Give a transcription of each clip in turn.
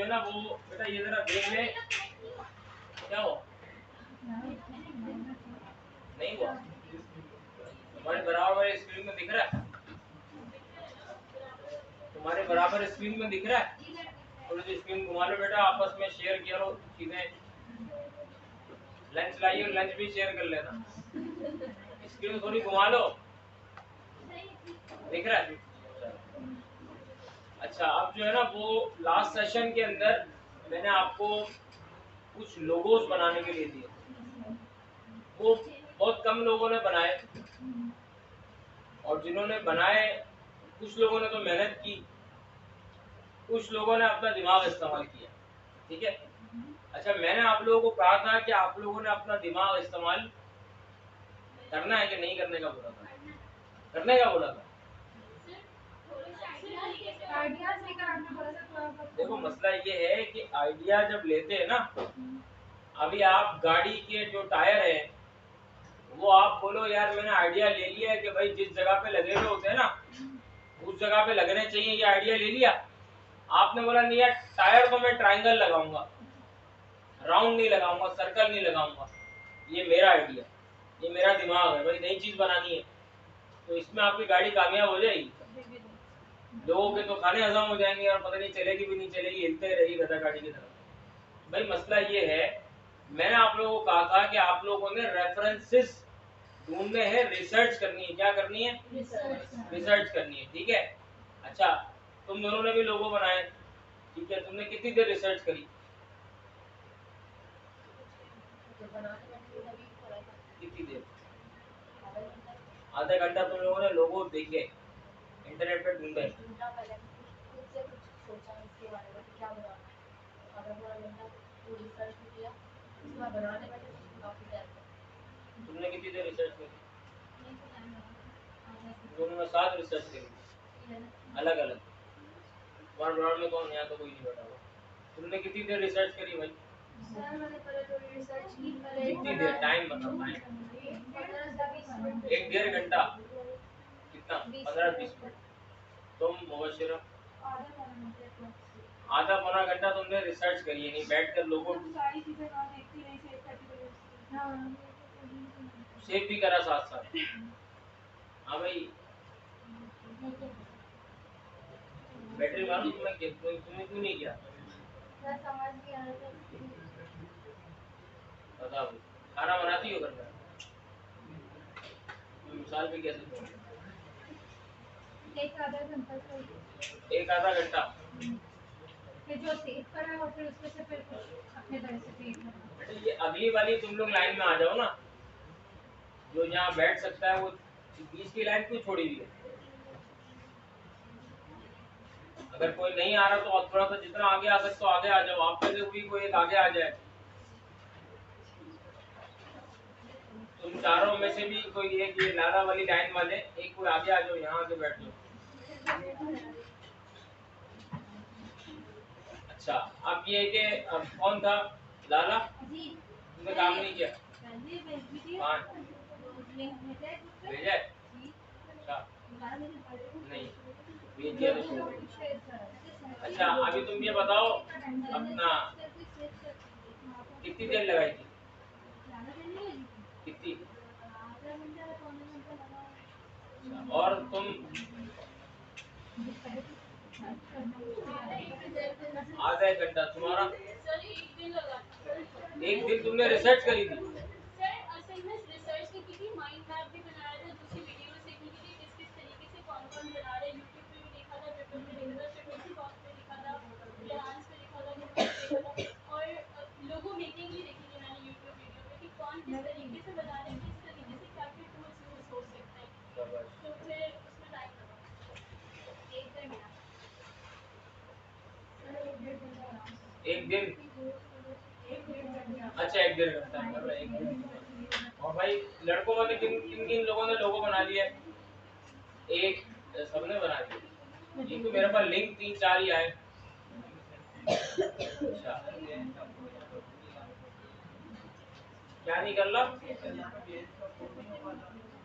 जो है ना वो बेटा ये जरा देख ले क्या हो नहीं हुआ तुम्हारे बराबर स्क्रीन में दिख रहा है तुम्हारे बराबर स्क्रीन में दिख रहा है थोड़ी सी स्क्रीन घुमा लो बेटा आपस में शेयर किया लो चीजें लंच लाइए लंच भी शेयर कर लेना स्क्रीन थोड़ी घुमा लो दिख रहा है अच्छा अब जो है ना वो लास्ट सेशन के अंदर मैंने आपको कुछ लोगोस बनाने के लिए दिए वो बहुत कम लोगों ने बनाए और जिन्होंने बनाए कुछ लोगों ने तो मेहनत की कुछ लोगों ने अपना दिमाग इस्तेमाल किया ठीक है अच्छा मैंने आप लोगों को कहा था कि आप लोगों ने अपना दिमाग इस्तेमाल करना है कि नहीं करने का बोला था करने का बोला था देखो मसला ये है कि आइडिया जब लेते हैं ना अभी आप गाड़ी के जो टायर है वो आप बोलो यार मैंने आइडिया ले लिया है कि भाई जिस जगह पे लगे हुए होते हैं ना उस जगह पे लगने चाहिए ये आइडिया ले लिया आपने बोला नहीं यार टायर को मैं ट्रायंगल लगाऊंगा राउंड नहीं लगाऊंगा सर्कल नहीं लगाऊंगा ये मेरा आइडिया ये मेरा दिमाग है भाई नई चीज बनानी है तो इसमें आपकी गाड़ी कामयाब हो जाएगी लोगों के तो खाने हजम हो जाएंगे और पता नहीं चलेगी भी नहीं चलेगी हिलते रहेगी गधा गाड़ी की तरह भाई मसला ये है मैंने आप लोगों को कहा था कि आप लोगों ने रेफरेंसेस ढूंढने हैं रिसर्च करनी है क्या करनी है रिसर्च करनी है ठीक है अच्छा तुम दोनों ने भी लोगो बनाए ठीक है तुमने कितनी देर रिसर्च करी कितनी देर आधा घंटा तुम लोगों ने लोगो देखे इंटरनेट पे ढूंढे तुमने कितनी देर रिसर्च करी दोनों ने साथ रिसर्च करी अलग अलग वन राउंड में कौन यहाँ तो कोई नहीं बैठा हुआ तुमने कितनी देर रिसर्च करी भाई कितनी देर टाइम बताओ टाइम 1-1.5 घंटा कितना 15-20 मिनट तुम मुबशिरा आधा पौना घंटा तुमने रिसर्च करी है नहीं बैठ कर लोगों सेव भी करा साथ साथ हाँ भाई बैटरी मारो तुमने क्यों नहीं किया बताओ खाना बनाती हो घर में मिसाल भी कैसे दो एक आधा घंटा जो सेव करा और फिर उसमें से फिर कुछ अपने तरह से क्रिएट करना ये अगली वाली तुम लोग लाइन में आ जाओ ना जो यहाँ बैठ सकता है वो बीच की लाइन क्यों छोड़ी हुई है अगर कोई नहीं आ रहा तो आप थोड़ा सा जितना आगे आ सकते हो आगे आ जाओ आप में से कोई एक आगे आ जाए तुम चारों में से भी कोई एक ये लाला वाली लाइन वाले एक कोई आगे आ जाओ यहाँ आके बैठ जाओ अच्छा अब ये कि अब कौन था लाला तुमने काम नहीं किया भेजा अच्छा नहीं भेज दिया तो अच्छा अभी तुम ये बताओ अपना कितनी देर लगाई थी कितनी और तुम आधा 1 घंटा तुम्हारा एक दिन तुमने रिसर्च करी थी एक दिन अच्छा 1-1.5 घंटा एक दिन और भाई लड़कों में किन किन किन लोगों ने लोगो बना लिया एक सबने बना लिया ये तो मेरे पास लिंक 3-4 ही आए अच्छा क्या नहीं कर ला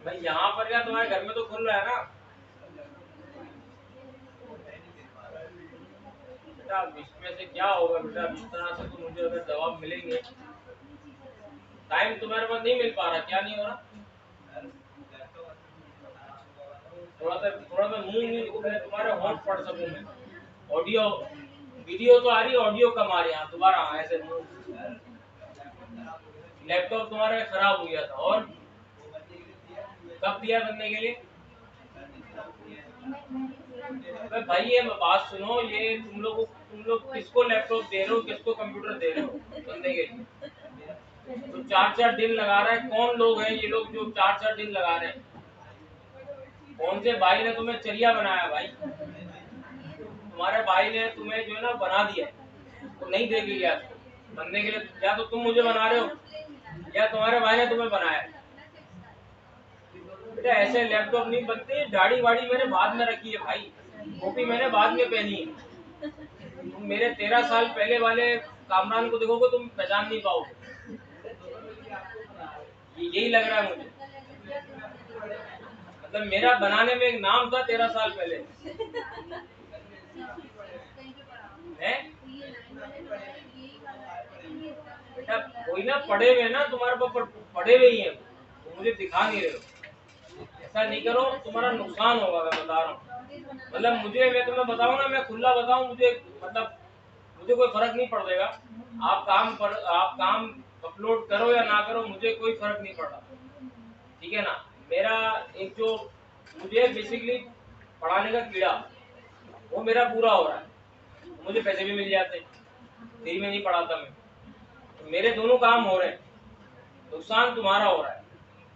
भाई यहाँ पर क्या तुम्हारे घर में तो खुल रहा है ना बेटा इसमें से क्या होगा बेटा, इस तरह से तो मुझे अगर जवाब मिलेंगे, टाइम तुम्हारे पास नहीं मिल पा रहा, क्या नहीं हो रहा? थोड़ा सा मुंह नहीं को पहले तुम्हारे होंठ पढ़ सकूं मैं। ऑडियो वीडियो तो आ रही, ऑडियो कम आ रही है। दोबारा ऐसे मुंह, लैपटॉप तुम्हारा खराब हो गया था, और कब दिया करने के लिए? अबे भाई ये बात सुनो, ये तुम लोग किसको लैपटॉप दे रहे हो, किसको कंप्यूटर दे रहे हो बनने के लिए? तो 4-4 दिन लगा रहा है, कौन लोग हैं ये लोग जो 4-4 दिन लगा रहे हैं? कौन से भाई ने तुम्हें चरिया बनाया भाई? तुम्हारे भाई ने तुम्हें जो है ना बना दिया है, तो नहीं देख लिया बनने के लिए। या तो तुम मुझे बना रहे हो, या तुम्हारे भाई ने तुम्हें बनाया है। बेटा ऐसे लैपटॉप नहीं बनते, दाढ़ी वाड़ी मैंने बाद में रखी है भाई, टोपी मैंने बाद में पहनी है। तुम मेरे 13 साल पहले वाले कामरान को देखोगे तुम पहचान नहीं पाओगे। यही लग रहा है मुझे, मतलब मेरा बनाने में एक नाम था 13 साल पहले है। बेटा कोई ना पढ़े हुए ना तुम्हारे पास, पढ़े हुए ही है, तो मुझे दिखा नहीं रहे हो। ऐसा नहीं करो, तुम्हारा नुकसान होगा, मैं बता रहा हूँ। मतलब मुझे, मैं तुम्हें बताऊँ ना, मैं खुला बताऊँ, मुझे मतलब मुझे कोई फर्क नहीं पड़ देगा। आप काम अपलोड करो या ना करो, मुझे कोई फर्क नहीं पड़ रहा, ठीक है ना? मेरा एक जो मुझे बेसिकली पढ़ाने का कीड़ा, वो मेरा पूरा हो रहा है, मुझे पैसे भी मिल जाते, फ्री में नहीं पढ़ाता मैं, तो मेरे दोनों काम हो रहे हैं। नुकसान तुम्हारा हो रहा है।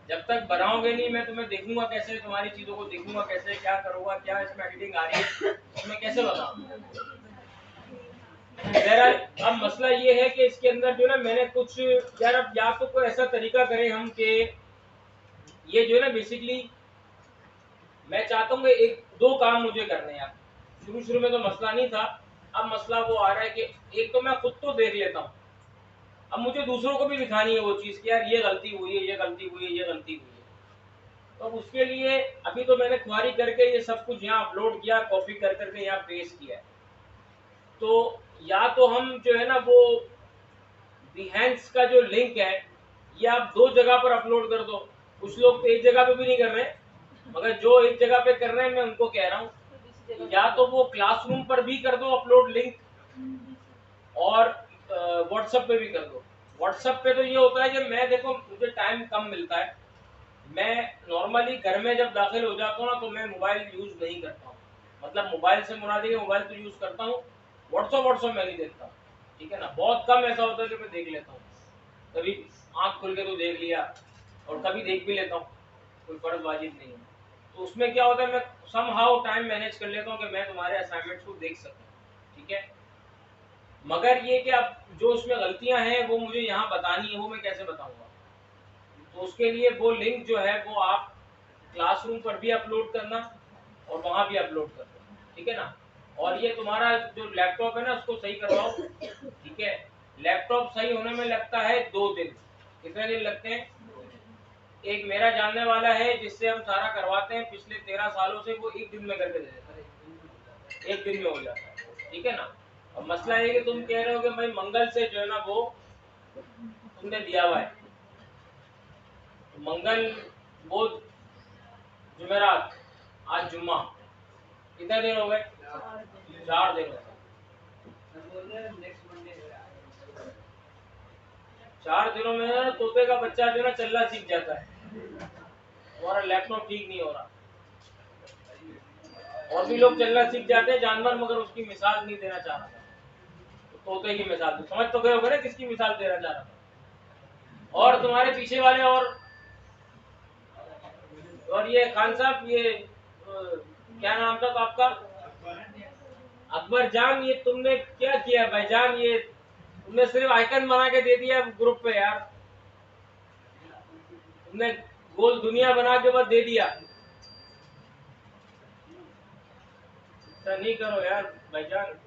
जब तक बनाओगे नहीं, मैं तुम्हें देखूंगा कैसे, तुम्हारी चीजों को देखूंगा कैसे, क्या करूंगा, क्या इसमें एडिटिंग आ रही है, तो मैं कैसे बताऊंगा? बहरहाल अब मसला ये है कि इसके अंदर जो ना मैंने कुछ, यार अब या तो कोई ऐसा तरीका करें हम कि ये जो है ना बेसिकली मैं चाहता हूँ कि 1-2 काम मुझे करने हैं। शुरू शुरू में तो मसला नहीं था, अब मसला वो आ रहा है कि एक तो मैं खुद तो देख लेता हूँ, अब मुझे दूसरों को भी दिखानी है वो चीज कि यार ये गलती हुई है, ये गलती हुई है, ये गलती हुई है। तो उसके लिए अभी तो मैंने क्वारी करके ये सब कुछ यहाँ अपलोड किया, कॉपी कर करके यहाँ पेस्ट किया है। तो या तो हम जो है ना वो बिहेंस का जो लिंक है, ये आप 2 जगह पर अपलोड कर दो। कुछ लोग तो एक जगह पे भी नहीं कर रहे, मगर जो एक जगह पे कर रहे हैं मैं उनको कह रहा हूँ, या तो वो क्लासरूम पर भी कर दो अपलोड लिंक, और व्हाट्सएप पे भी कर दो। व्हाट्सएप पे तो ये होता है कि मैं, देखो मुझे टाइम कम मिलता है, मैं नॉर्मली घर में जब दाखिल हो जाता हूँ ना, तो मैं मोबाइल यूज नहीं करता हूँ। मतलब मोबाइल से मुराद है कि मोबाइल तो यूज करता हूँ, व्हाट्सएप मैं नहीं देखता हूँ, ठीक है ना? बहुत कम ऐसा होता है कि मैं देख लेता हूँ, कभी आँख खुल के तो देख लिया, और कभी देख भी लेता हूँ, कोई फर्ज वाजिब नहीं है। तो उसमें क्या होता है, मैं समहाउ टाइम मैनेज कर लेता हूँ कि मैं तुम्हारे असाइनमेंट्स को देख सकूँ, ठीक है? मगर ये कि अब जो उसमें गलतियां हैं वो मुझे यहाँ बतानी है, वो मैं कैसे बताऊंगा? तो उसके लिए वो लिंक जो है वो आप क्लासरूम पर भी अपलोड करना, और वहां भी अपलोड करना, ठीक है ना? और ये तुम्हारा जो लैपटॉप है ना उसको सही करवाओ, ठीक है? लैपटॉप सही होने में लगता है 2 दिन। कितने दिन लगते हैं? एक मेरा जानने वाला है जिससे हम सारा करवाते हैं पिछले 13 सालों से, वो 1 दिन में करके दे देता है, 1 दिन में हो जाता है, ठीक है ना? अब मसला ये कि तुम कह रहे हो कि भाई मंगल से जो है ना वो तुमने दिया हुआ है, तो मंगल, बुध, जुमेरात, आज जुम्मा, कितने दिन हो गए? 4 दिन हो गए। 4 दिनों में ना तोते का बच्चा जो ना चलना सीख जाता है। तुम्हारा लैपटॉप ठीक नहीं हो रहा, और भी लोग चलना सीख जाते हैं जानवर, मगर उसकी मिसाल नहीं देना चाह रहा था, तो तोते की मिसाल तो समझ तो गए होगे ना किसकी मिसाल देना चाह रहा था। और तुम्हारे पीछे वाले, और ये खान साहब, ये क्या नाम था तो आपका? अकबर जान, ये तुमने क्या किया भाईजान? ये तुमने सिर्फ आइकन बना के दे दिया ग्रुप पे यार, तुमने गोल दुनिया बना के बस दे दिया। ऐसा नहीं करो यार भाईजान।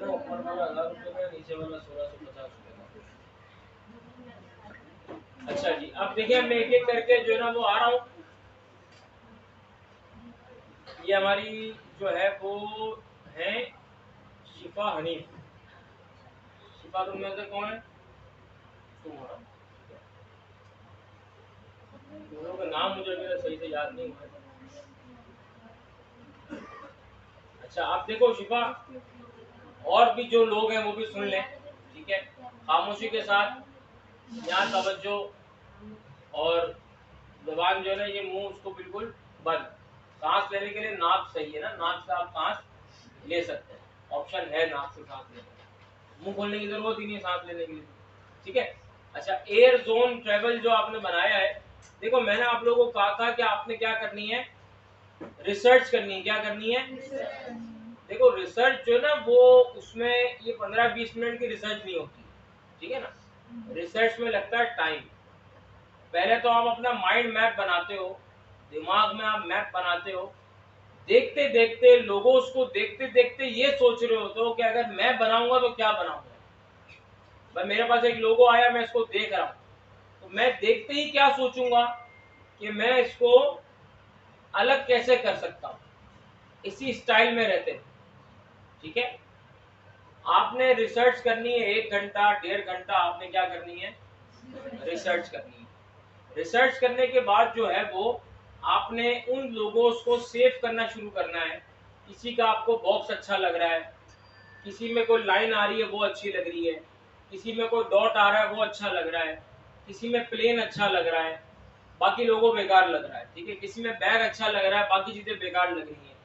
ना ऊपर वाला 1000 रुपये का, नीचे वाला 1650 रुपये का। अच्छा जी, अब देखिए मैं एक एक करके जो है ना वो आ रहा हूँ। ये हमारी जो है वो है शिफा हनीफ। शिफा तुम में से कौन है? तुम हो ना? तुम लोगों का नाम मुझे अभी तक सही से याद नहीं हुआ। अच्छा आप देखो शिफा, और भी जो लोग हैं वो भी सुन लें, ठीक है, खामोशी के साथ, यहाँ तवज्जो, और जबान जो है ना ये मुंह उसको बिल्कुल बंद। सांस लेने के लिए नाक सही है ना, नाक से आप सांस ले सकते हैं, ऑप्शन है नाक से सांस लेने का, मुंह खोलने की जरूरत ही नहीं सांस लेने के लिए, ठीक है। अच्छा एयर जोन ट्रेवल जो आपने बनाया है, देखो मैंने आप लोगों को कहा था कि आपने क्या करनी है, रिसर्च करनी है। क्या करनी है? देखो रिसर्च जो है ना वो उसमें ये 15-20 मिनट की रिसर्च नहीं होती, ठीक है ना। रिसर्च में लगता है टाइम। पहले तो आप अपना माइंड मैप बनाते हो, दिमाग में आप मैप बनाते हो, देखते देखते लोगों उसको देखते देखते ये सोच रहे होते हो कि अगर मैं बनाऊंगा तो क्या बनाऊंगा। भाई मेरे पास एक लोगो आया, मैं इसको देख रहा हूँ, तो मैं देखते ही क्या सोचूंगा कि मैं इसको अलग कैसे कर सकता हूँ, इसी स्टाइल में रहते हैं, ठीक है। आपने रिसर्च करनी है 1 घंटा 1.5 घंटा, आपने क्या करनी है, रिसर्च करनी है। रिसर्च करने के बाद जो है वो आपने उन लोगोस को सेव करना शुरू करना है। किसी का आपको बॉक्स अच्छा लग रहा है, किसी में कोई लाइन आ रही है वो अच्छी लग रही है, किसी में कोई डॉट आ रहा है वो अच्छा लग रहा है, किसी में प्लेन अच्छा लग रहा है, बाकी लोगों बेकार लग रहा है, ठीक है। किसी में बैग अच्छा लग रहा है, बाकी चीज़ें बेकार लग रही हैं,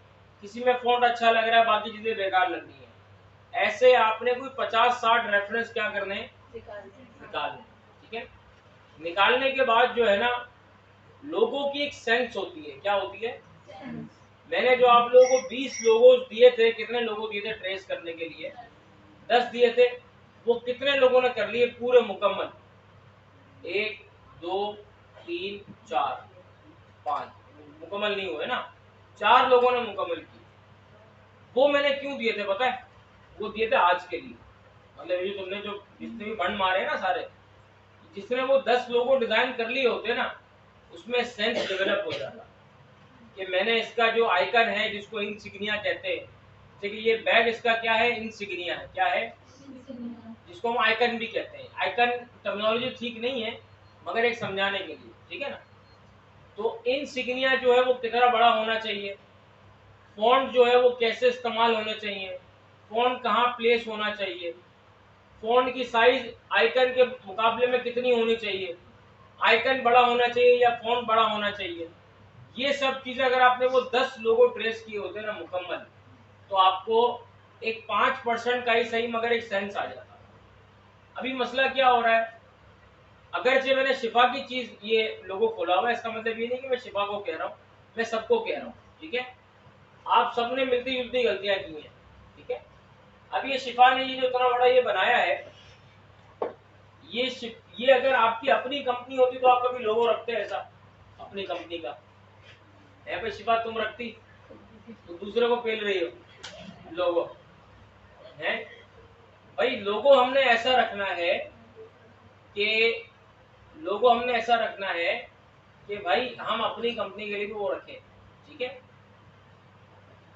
किसी में फॉन्ट अच्छा लग रहा है, बाकी चीज़ें बेकार लग रही हैं। ऐसे आपने कोई 50-60 रेफरेंस क्या करने, निकालने, ठीक है। निकालने के बाद जो है ना लोगों की एक सेंस होती है। क्या होती है? मैंने जो आप लोगों को 20 लोगों दिए थे, कितने लोगों दिए थे ट्रेस करने के लिए? 10 दिए थे। वो कितने लोगों ने कर लिए पूरे मुकम्मल? 1 2 3 4 5 मुकम्मल नहीं हुए ना, 4 लोगों ने मुकम्मल की। वो मैंने क्यों दिए थे पता है? वो दिए थे आज के लिए, मतलब ये तुमने जो जितने भी बंड मारे ना सारे, जिसने वो 10 लोगों डिजाइन कर लिए होते ना, उसमें सेंस डेवलप हो जाता कि मैंने इसका जो आइकन है जिसको इंसिग्निया कहते हैं, जैसे कि ये बैग इसका क्या है, इंसिग्निया है। क्या है? जिसको हम आइकन भी कहते हैं। आइकन टर्मिनोलॉजी ठीक नहीं है मगर एक समझाने के लिए, ठीक है ना। तो इंसिग्निया जो है वो कितना बड़ा होना चाहिए, फॉन्ट जो है वो कैसे इस्तेमाल होने चाहिए, फॉन्ट कहाँ प्लेस होना चाहिए, फॉन्ट की साइज आइकन के मुकाबले में कितनी होनी चाहिए, आइकन बड़ा होना चाहिए या फॉन्ट बड़ा होना चाहिए, ये सब चीजें अगर आपने वो 10 लोगो ट्रेस किए होते ना मुकम्मल, तो आपको एक 5% का ही सही मगर एक सेंस आ जाता। अभी मसला क्या हो रहा है, अगरचे मैंने शिफा की चीज ये लोगो खोला हुआ है, इसका मतलब ये नहीं कि मैं शिफा को कह रहा हूँ, मैं सबको कह रहा हूँ, ठीक है। आप सबने मिलती जुलती गलतियां की हैं, ठीक है। अब ये शिफा ने ये जो इतना बड़ा ये बनाया है, ये अगर आपकी अपनी कंपनी होती तो आप कभी लोगो रखते ऐसा अपनी कंपनी का है? भाई शिफा तुम रखती तो दूसरे को पेल रही हो लोगो है। भाई लोगो हमने ऐसा रखना है कि लोगो हमने ऐसा रखना है कि भाई हम अपनी कंपनी के लिए भी वो रखें, ठीक है।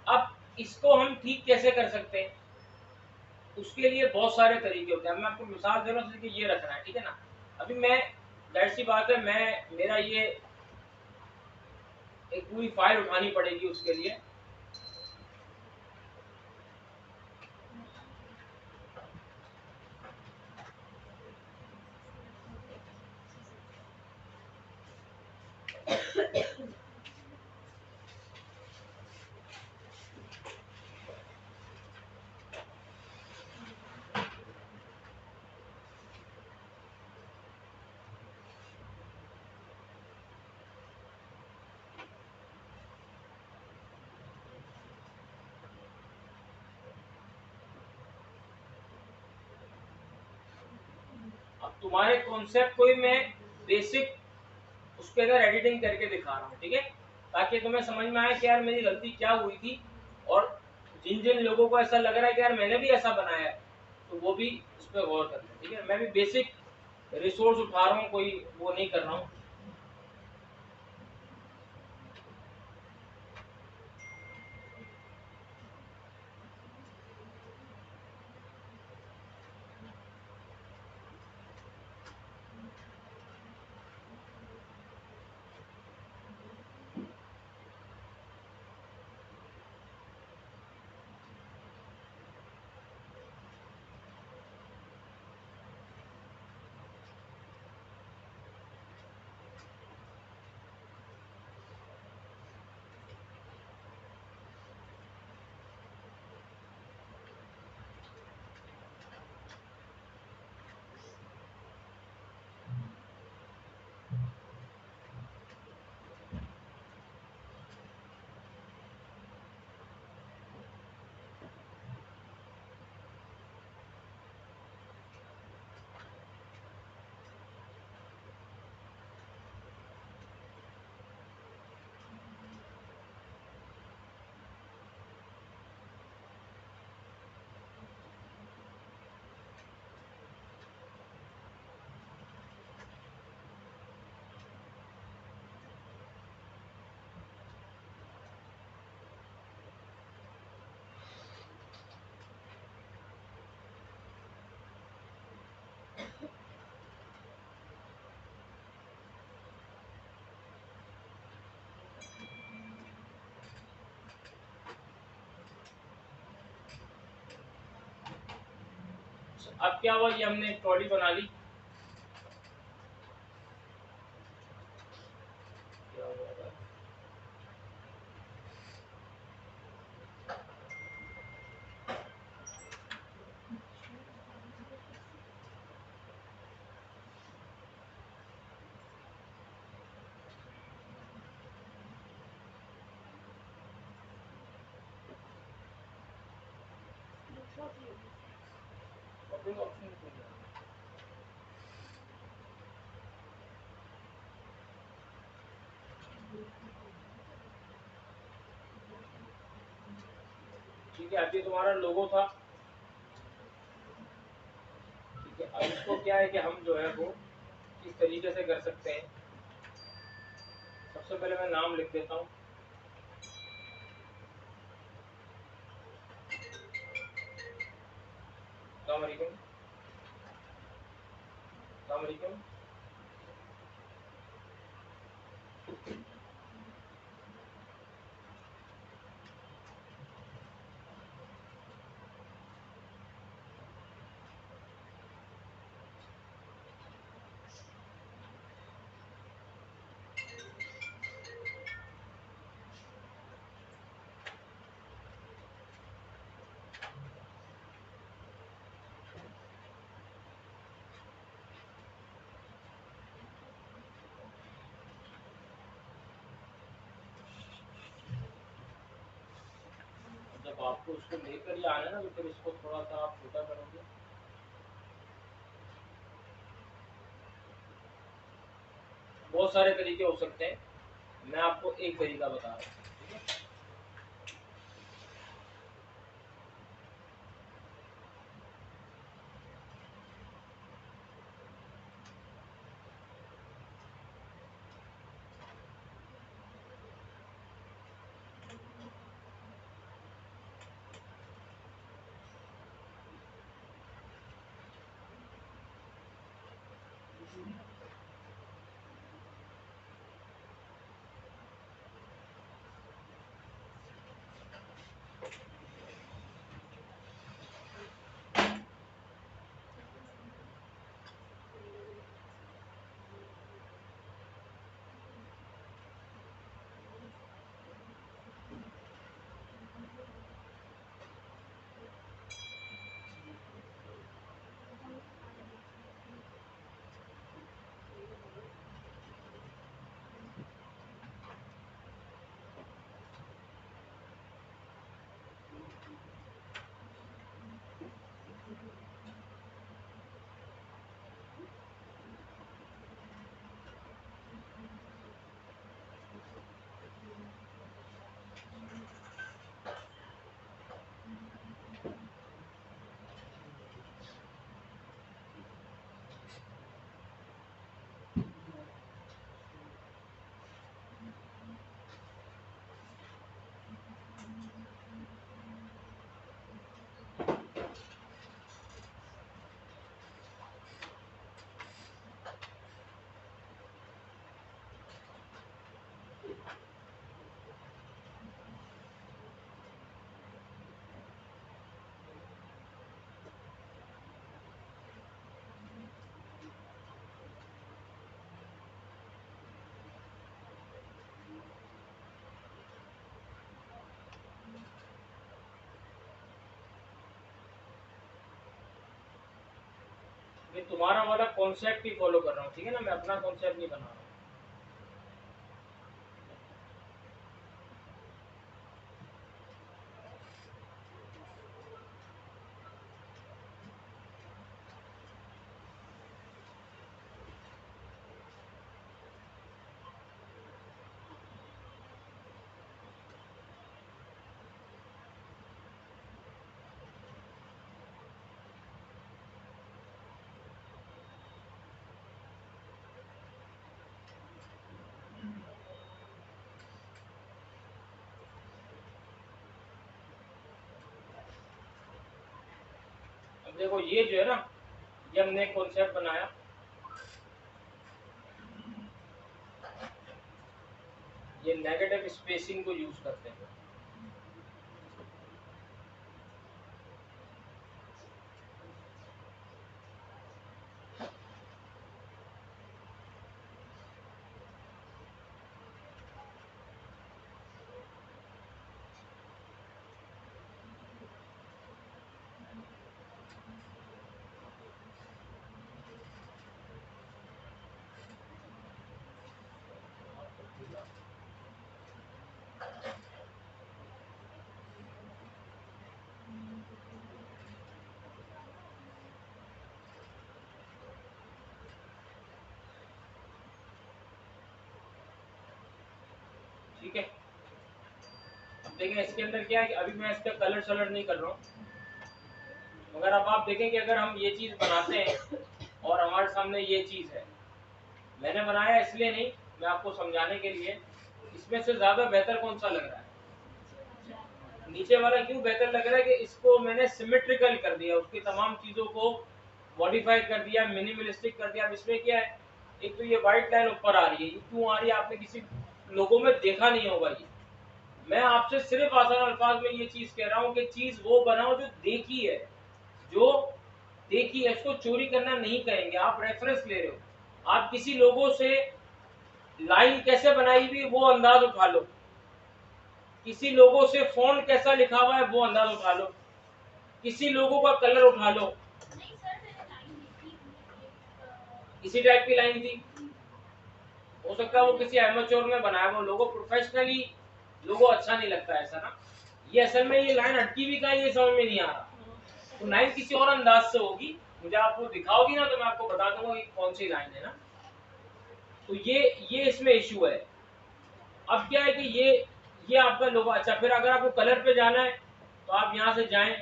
अब इसको हम ठीक कैसे कर सकते हैं, उसके लिए बहुत सारे तरीके होते हैं। मैं आपको मिसाल दे रहा हूँ, जैसे कि ये रखना है, ठीक है ना। अभी मैं जाहिर सी बात है, मैं मेरा ये एक पूरी फाइल उठानी पड़ेगी उसके लिए। अब तुम्हारे कॉन्सेप्ट को ही मैं बेसिक उसके अंदर एडिटिंग करके दिखा रहा हूँ, ठीक है, ताकि तुम्हें समझ में आए कि यार मेरी गलती क्या हुई थी। और जिन जिन लोगों को ऐसा लग रहा है कि यार मैंने भी ऐसा बनाया है, तो वो भी उस पर गौर करते हैं। ठीक है, मैं भी बेसिक रिसोर्स उठा रहा हूँ, कोई वो नहीं कर रहा हूँ। अब क्या हुआ, ये हमने ट्रॉली बना ली। क्या हुआ था? Copy option नहीं है। ठीक है, अभी तुम्हारा लोगो था। ठीक है, अब इसको क्या है कि हम जो है वो किस तरीके से कर सकते हैं। सबसे पहले मैं नाम लिख देता हूँ। अस्सलाम वालेकुम। अस्सलाम वालेकुम। जब आपको उसको लेकर ही आना है ना, तो फिर इसको थोड़ा सा आप छोटा करोगे। बहुत सारे तरीके हो सकते हैं, मैं आपको एक तरीका बता रहा हूँ। ठीक है, मैं तुम्हारा वाला कॉन्सेप्ट ही फॉलो कर रहा हूँ, ठीक है ना, मैं अपना कॉन्सेप्ट नहीं बना रहा हूँ। अब देखो ये जो है ना, ये हमने कॉन्सेप्ट बनाया, ये नेगेटिव स्पेसिंग को यूज करते हैं। ठीक है, अब देखें इसके अंदर क्या है कि अभी मैं इसका कलर शलर नहीं कर रहा हूँ, मगर अब आप देखें कि अगर हम ये चीज़ बनाते हैं और हमारे सामने ये चीज़ है, मैंने बनाया इसलिए नहीं, मैं आपको समझाने के लिए, इसमें से ज़्यादा बेहतर कौन सा लग रहा है, नीचे वाला क्यों बेहतर लग रहा है कि इसको मैंने सिमेट्रिकल कर दिया, उसकी तमाम चीज़ों को मॉडिफाई कर दिया, मिनिमलिस्टिक कर दिया। अब इसमें क्या है, एक तो ये वाइट लाइन ऊपर आ रही है, ये क्यों आ रही है आपने किसी लोगों में देखा नहीं होगा। ये मैं आपसे सिर्फ आसान अल्फाज में ये चीज़ कह रहा हूँ कि चीज़ वो बनाओ जो देखी है, जो देखी है, इसको चोरी करना नहीं कहेंगे, आप रेफरेंस ले रहे हो, आप किसी लोगों से लाइन कैसे बनाई हुई वो अंदाज उठा लो, किसी लोगों से फॉन्ट कैसा लिखा हुआ है वो अंदाज उठा लो, किसी लोगों का कलर उठा लो, किसी टाइप की लाइन थी, हो सकता है वो किसी एमेच्योर में बनाया, वो लोगो प्रोफेशनली लोगो अच्छा नहीं लगता ऐसा ना, ये असल में ये लाइन अटकी भी कहाँ, ये समझ में नहीं आ रहा, तो लाइन किसी और अंदाज से होगी, मुझे आपको दिखाओगी ना तो मैं आपको बता दूंगा कि कौन सी लाइन है ना, तो ये इसमें इशू है। अब क्या है कि ये आपका लोगो, अच्छा फिर अगर आपको कलर पे जाना है तो आप यहाँ से जाएं,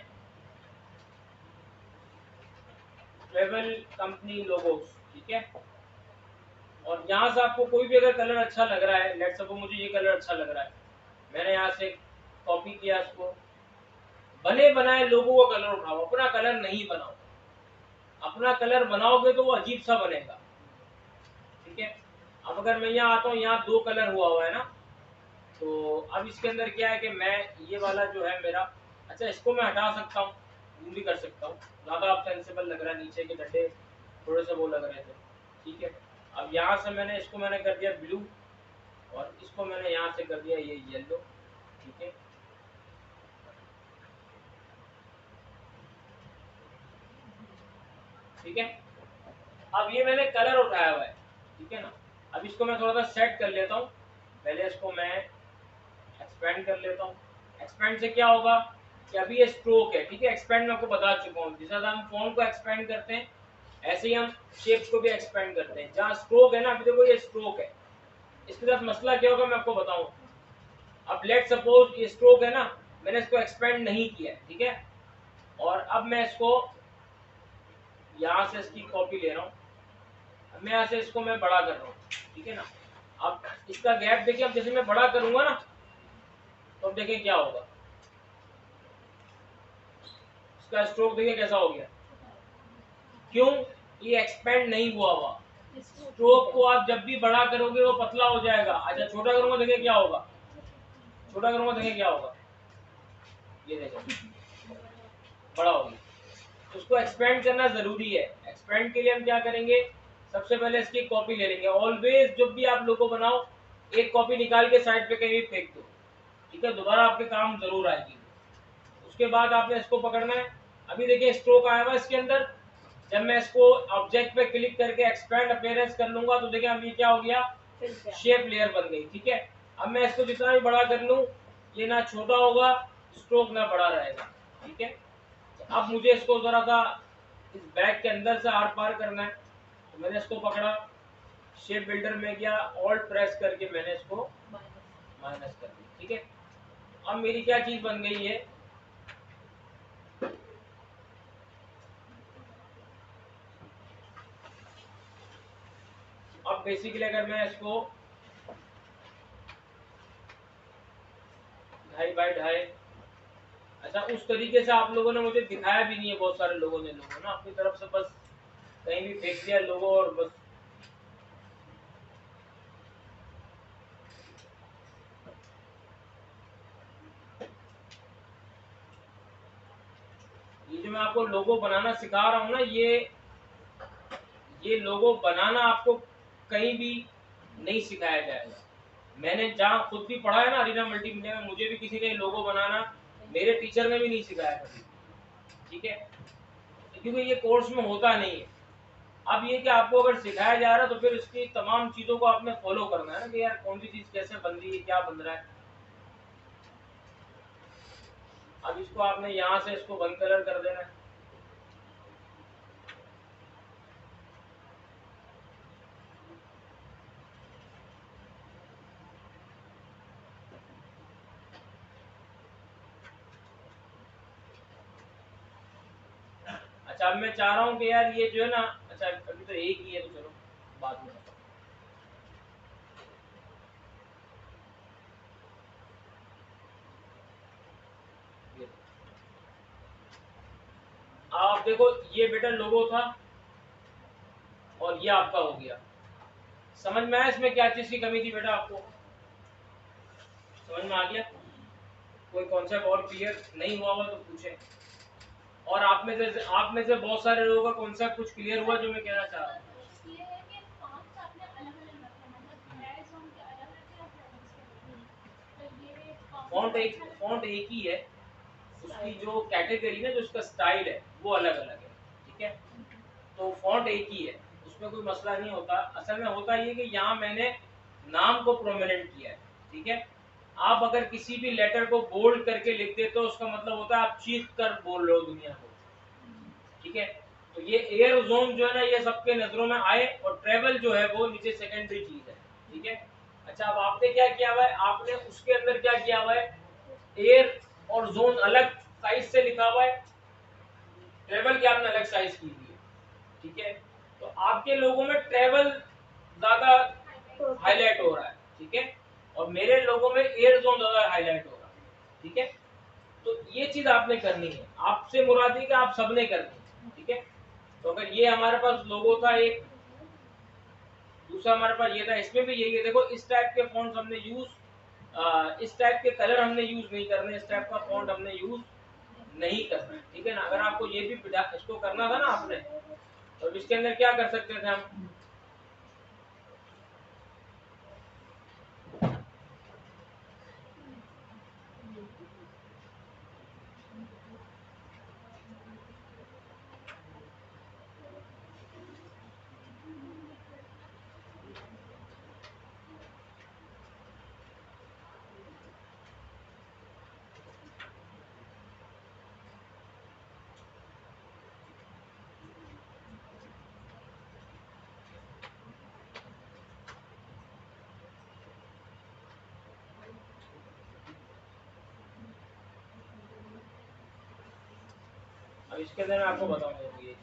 ट्रेवल कंपनी लोगोस, ठीक है, और यहाँ से आपको कोई भी अगर कलर अच्छा लग रहा है, लेट्स सपोज मुझे ये कलर अच्छा लग रहा है, मैंने यहाँ से कॉपी किया इसको, बने बनाए लोगों का कलर उठाओ, अपना कलर नहीं बनाओ, अपना कलर बनाओगे तो वो अजीब सा बनेगा, ठीक है। अब अगर मैं यहाँ आता हूँ, यहाँ दो कलर हुआ है ना, तो अब इसके अंदर क्या है कि मैं ये वाला जो है मेरा, अच्छा इसको मैं हटा सकता हूँ, जूम भी कर सकता हूँ, ज़्यादा आप सेंसेबल लग रहा है, नीचे के डंडे थोड़े से वो लग रहे थे, ठीक है। अब यहाँ से मैंने इसको मैंने कर दिया ब्लू, और इसको मैंने यहाँ से कर दिया ये येलो, ठीक है। ठीक है, अब ये मैंने कलर उठाया हुआ है, ठीक है ना। अब इसको मैं थोड़ा सा सेट कर लेता हूँ, पहले इसको मैं एक्सपेंड कर लेता हूँ। एक्सपेंड से क्या होगा कि अभी ये स्ट्रोक है, ठीक है, एक्सपेंड मैं आपको बता चुका हूँ, जिस तरह हम फॉन्ट को एक्सपेंड करते हैं ऐसे ही हम शेप्स को भी एक्सपेंड करते हैं। जहाँ स्ट्रोक है ना, अभी देखो ये स्ट्रोक है, इसके साथ मसला क्या होगा मैं आपको बताऊँ। अब लेट सपोज ये स्ट्रोक है ना, मैंने इसको एक्सपेंड नहीं किया, ठीक है, और अब मैं इसको यहाँ से इसकी कॉपी ले रहा हूँ, अब मैं यहाँ से इसको मैं बड़ा कर रहा हूँ, ठीक है ना। अब इसका गैप देखिए, अब जैसे मैं बड़ा करूंगा ना तो अब देखिए क्या होगा, इसका स्ट्रोक देखिए कैसा हो गया, क्यों, ये एक्सपेंड नहीं हुआ हुआ, स्ट्रोक को आप जब भी बड़ा करोगे वो पतला हो जाएगा। अच्छा छोटा करूंगा देखिए क्या होगा, छोटा करूंगा देखिए क्या होगा, ये देखो बड़ा हो गया। तो उसको एक्सपेंड करना जरूरी है। एक्सपेंड के लिए हम क्या करेंगे, सबसे पहले इसकी कॉपी ले लेंगे। ऑलवेज जब भी आप लोगो बनाओ एक कॉपी निकाल के साइड पे कहीं भी फेंक दो, ठीक है, दोबारा आपके काम जरूर आएगी। उसके बाद आपने इसको पकड़ना है। अभी देखिए स्ट्रोक आया हुआ इसके अंदर, जब मैं इसको ऑब्जेक्ट पे क्लिक करके एक्सपैंड अपीयरेंस कर लूंगा तो देखिए अब ये क्या हो गया, शेप लेयर बन गई। ठीक है, अब मैं इसको जितना भी बड़ा कर लूं ये ना छोटा होगा, स्ट्रोक ना बड़ा रहेगा। ठीक है, अब मुझे इसको जरा सा इस बैग के अंदर से आर पार करना है, तो मैंने इसको पकड़ा, शेप बिल्डर में गया, ऑल्ट प्रेस करके मैंने इसको माइनस कर दिया। ठीक है, अब मेरी क्या चीज बन गई है, अब बेसिकली अगर मैं इसको 2.5 बाई 2.5, अच्छा उस तरीके से आप लोगों ने मुझे दिखाया भी नहीं है, बहुत सारे लोगों ने ना अपनी तरफ से बस कहीं भी फेंक दिया लोगो और बस। ये जो मैं आपको लोगो बनाना सिखा रहा हूँ ना, ये लोगो बनाना आपको कहीं भी नहीं सिखाया जाएगा। मैंने जहाँ खुद भी पढ़ा है ना अरीना मल्टीमीडिया में, मुझे भी किसी ने लोगो बनाना मेरे टीचर ने भी नहीं सिखाया कभी। ठीक है, क्योंकि ये कोर्स में होता नहीं है। अब ये कि आपको अगर सिखाया जा रहा है तो फिर इसकी तमाम चीजों को आपने फॉलो करना है ना, कि यार कौन सी चीज कैसे बन रही है, क्या बन रहा है। अब इसको आपने यहाँ से इसको वन कलर कर देना है। अच्छा अब मैं चाह रहा हूँ कि यार ये जो है ना, अच्छा अभी तो एक ही है तो चलो बाद में। आप देखो ये बेटा लोगो था और ये आपका हो गया। समझ में आया इसमें क्या चीज की कमी थी बेटा, आपको समझ में आ गया? कोई कॉन्सेप्ट और क्लियर नहीं हुआ तो पूछे। और आप में से बहुत सारे लोगों का कॉन्सेप्ट कुछ क्लियर हुआ जो मैं कहना चाह रहा हूँ। फॉन्ट एक ही है, उसकी जो कैटेगरी ना, जो उसका स्टाइल है वो अलग अलग है। ठीक है, तो फॉन्ट एक ही है, उसमें कोई मसला नहीं होता। असल में होता ये कि यहाँ मैंने नाम को प्रोमिनेंट किया है। ठीक है, आप अगर किसी भी लेटर को बोल्ड करके लिख देते हो उसका मतलब होता है आप चीख कर बोल रहे हो दुनिया को। ठीक है, तो ये एयर जोन जो है ना ये सबके नजरों में आए, और ट्रेवल जो है वो नीचे सेकेंडरी चीज है। ठीक है, अच्छा अब आपने क्या किया हुआ है, आपने उसके अंदर क्या किया हुआ है, एयर और जोन अलग साइज से लिखा हुआ है, ट्रेवल की आपने अलग साइज की हुई है। ठीक है, तो आपके लोगों में ट्रेवल ज्यादा हाईलाइट हो रहा है। ठीक है, और मेरे लोगों में एयर जोन ज्यादा हाईलाइट हो रहा है। ठीक है, तो ये चीज आपने करनी है, आपसे मुराद है कि आप सबने करनी है। ठीक है, तो अगर ये हमारे पास लोगो था एक, दूसरा हमारे पास ये था, इसमें भी यही है। देखो इस टाइप के फॉन्ट्स हमने इस टाइप के कलर हमने यूज नहीं करने, इस टाइप का फॉन्ट हमने यूज नहीं करना है। ठीक है ना, अगर आपको ये भी इसको करना था ना आपने, तो इसके अंदर क्या कर सकते थे हम, अब इसके अंदर मैं आपको बताऊंगा ये चीज।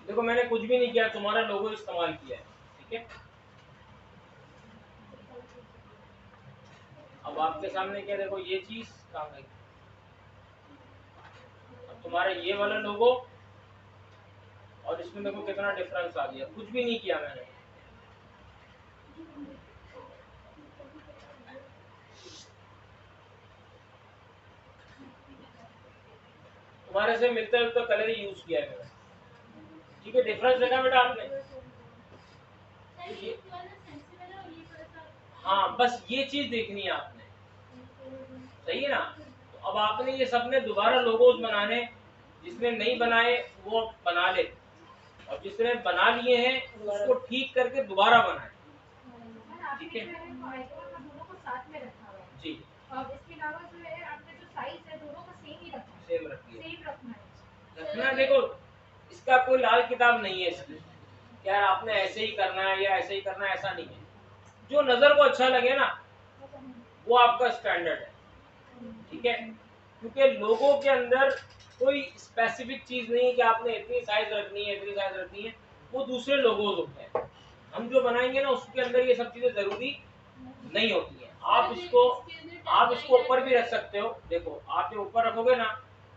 देखो मैंने कुछ भी नहीं किया, तुम्हारा लोगो इस्तेमाल किया है, ठीक है। अब आपके सामने क्या, देखो ये चीज कहाँ गई, अब तुम्हारा ये वाला लोगो और इसमें देखो कितना डिफरेंस आ गया, कुछ भी नहीं किया मैंने। तुम्हारे से मिलता जुलता कलर ही यूज किया है मैंने, ठीक है। डिफरेंस देखा बेटा आपने? हाँ, बस ये चीज देखनी है आपने, सही है ना। तो अब आपने ये सबने दोबारा लोगोज बनाने, जिसने नहीं बनाए वो बना ले, और जिसने बना लिए हैं उसको ठीक करके दोबारा बनाए, ठीक है दोनों को साथ में रखा हुआ है जी। और इसके अलावा जो है आपने जो साइज है दोनों का सेम ही रखना है, सेम रखिए, सेम रखना है। रखना। देखो इसका कोई लाल किताब नहीं है इसकी, यार आपने ऐसे ही करना है या ऐसे ही करना है, ऐसा नहीं है। जो नजर को अच्छा लगे ना वो आपका स्टैंडर्ड है, ठीक है। क्योंकि लोगों के अंदर कोई स्पेसिफिक चीज नहीं है कि आपने इतनी साइज रखनी है, इतनी साइज रखनी है, वो दूसरे लोगोज होते हैं। हम जो बनाएंगे ना उसके अंदर ये सब चीजें जरूरी नहीं होती है। आप इसको ऊपर भी रख सकते हो, देखो आप जो ऊपर रखोगे ना,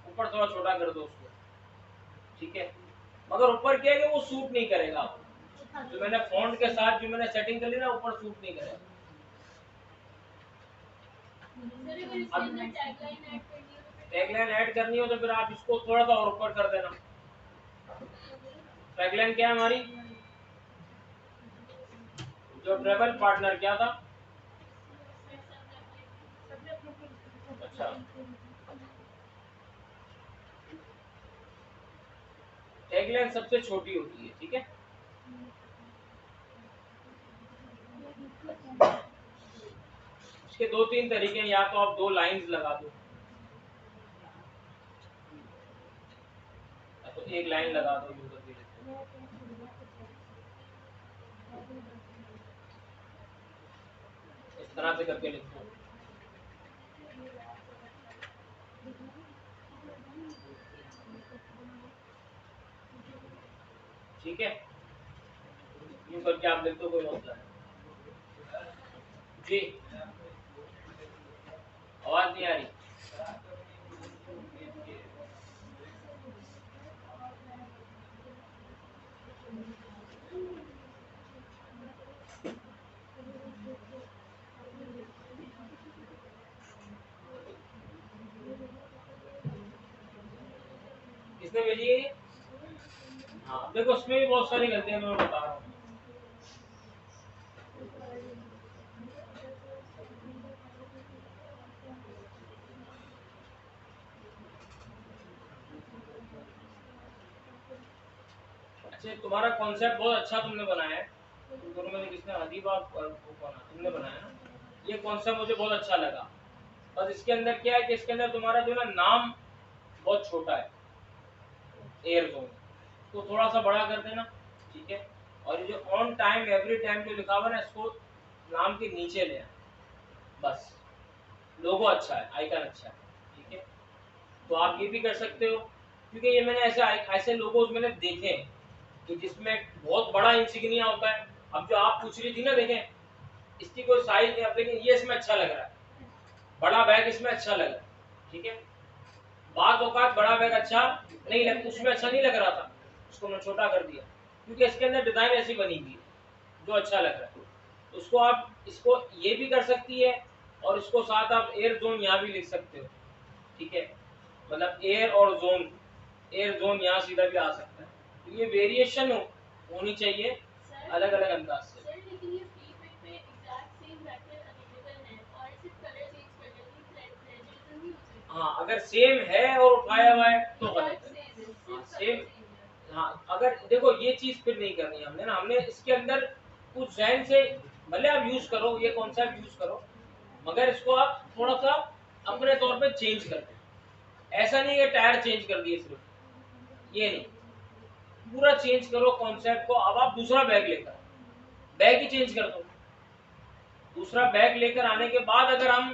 ऊपर थोड़ा छोटा कर दो उसको, ठीक है। मगर ऊपर क्या है कि वो सूट नहीं करेगा आपको, जो मैंने फॉन्ट के साथ जो मैंने सेटिंग कर ली ना, ऊपर सूट नहीं करेगा। टैगलाइन ऐड करनी हो तो फिर आप इसको थोड़ा सा और ऊपर कर देना। टैगलाइन क्या है हमारी, जो ट्रेवल पार्टनर क्या था, अच्छा टैगलाइन सबसे छोटी होती है, ठीक है। इसके दो तीन तरीके हैं, या तो आप 2 लाइंस लगा दो, या तो 1 लाइन लगा दो, यूजर के लिए इस तरह से करके लिख दो, ठीक है। यूं करके आप लिख दो, कोई मसला नहीं जी। आवाज नहीं आ रही? किसने भेजी है ये? हाँ देखो उसमें भी बहुत सारी गलतियां मैं बता रहा हूँ। अच्छा तुम्हारा कॉन्सेप्ट बहुत अच्छा तुमने बनाया है, दोनों में किसने, हदीबा तुमने बनाया ना, ये कॉन्सेप्ट मुझे बहुत अच्छा लगा। बस इसके अंदर क्या है कि इसके अंदर तुम्हारा जो ना नाम बहुत छोटा है, एयर जोन, तो थोड़ा सा बड़ा कर देना, ठीक है। और ये जो ऑन टाइम एवरी टाइम जो लिखा हुआ है ना, इसको नाम के नीचे ले आना, बस। लोगो अच्छा है, आइकन अच्छा है, ठीक है। तो आप ये भी कर सकते हो, क्योंकि ये मैंने ऐसे लोगोज मैंने देखे हैं कि जिसमें बहुत बड़ा इंसिग्निया होता है। अब जो आप पूछ रही थी ना, देखें इसकी कोई साइज नहीं, अब लेकिन ये इसमें अच्छा लग रहा है, बड़ा बैग इसमें अच्छा लग रहा है, ठीक है। बात औकात बड़ा बैग अच्छा नहीं लग, उसमें अच्छा नहीं लग रहा था, उसको मैं छोटा कर दिया, क्योंकि इसके अंदर डिजाइन ऐसी बनी हुई है जो अच्छा लग रहा है। तो उसको आप इसको ये भी कर सकती है, और इसको साथ आप एयर जोन यहाँ भी लिख सकते हो, ठीक है। मतलब एयर और जोन, एयर जोन यहाँ सीधा भी आ सकता है। तो ये वेरिएशन होनी चाहिए अलग अलग अंदाज से। हाँ अगर सेम है और उठाया हुआ है तो गलत है। हाँ सेम, हाँ अगर देखो ये चीज फिर नहीं करनी है हमने ना, हमने इसके अंदर कुछ जहन से भले आप यूज करो, ये कॉन्सेप्ट यूज करो, मगर इसको आप थोड़ा सा अपने तौर पे चेंज कर दो। ऐसा नहीं है टायर चेंज कर दिए सिर्फ, ये नहीं, पूरा चेंज करो कॉन्सेप्ट को। अब आप दूसरा बैग लेकर, बैग ही चेंज कर दो। दूसरा बैग लेकर आने के बाद अगर हम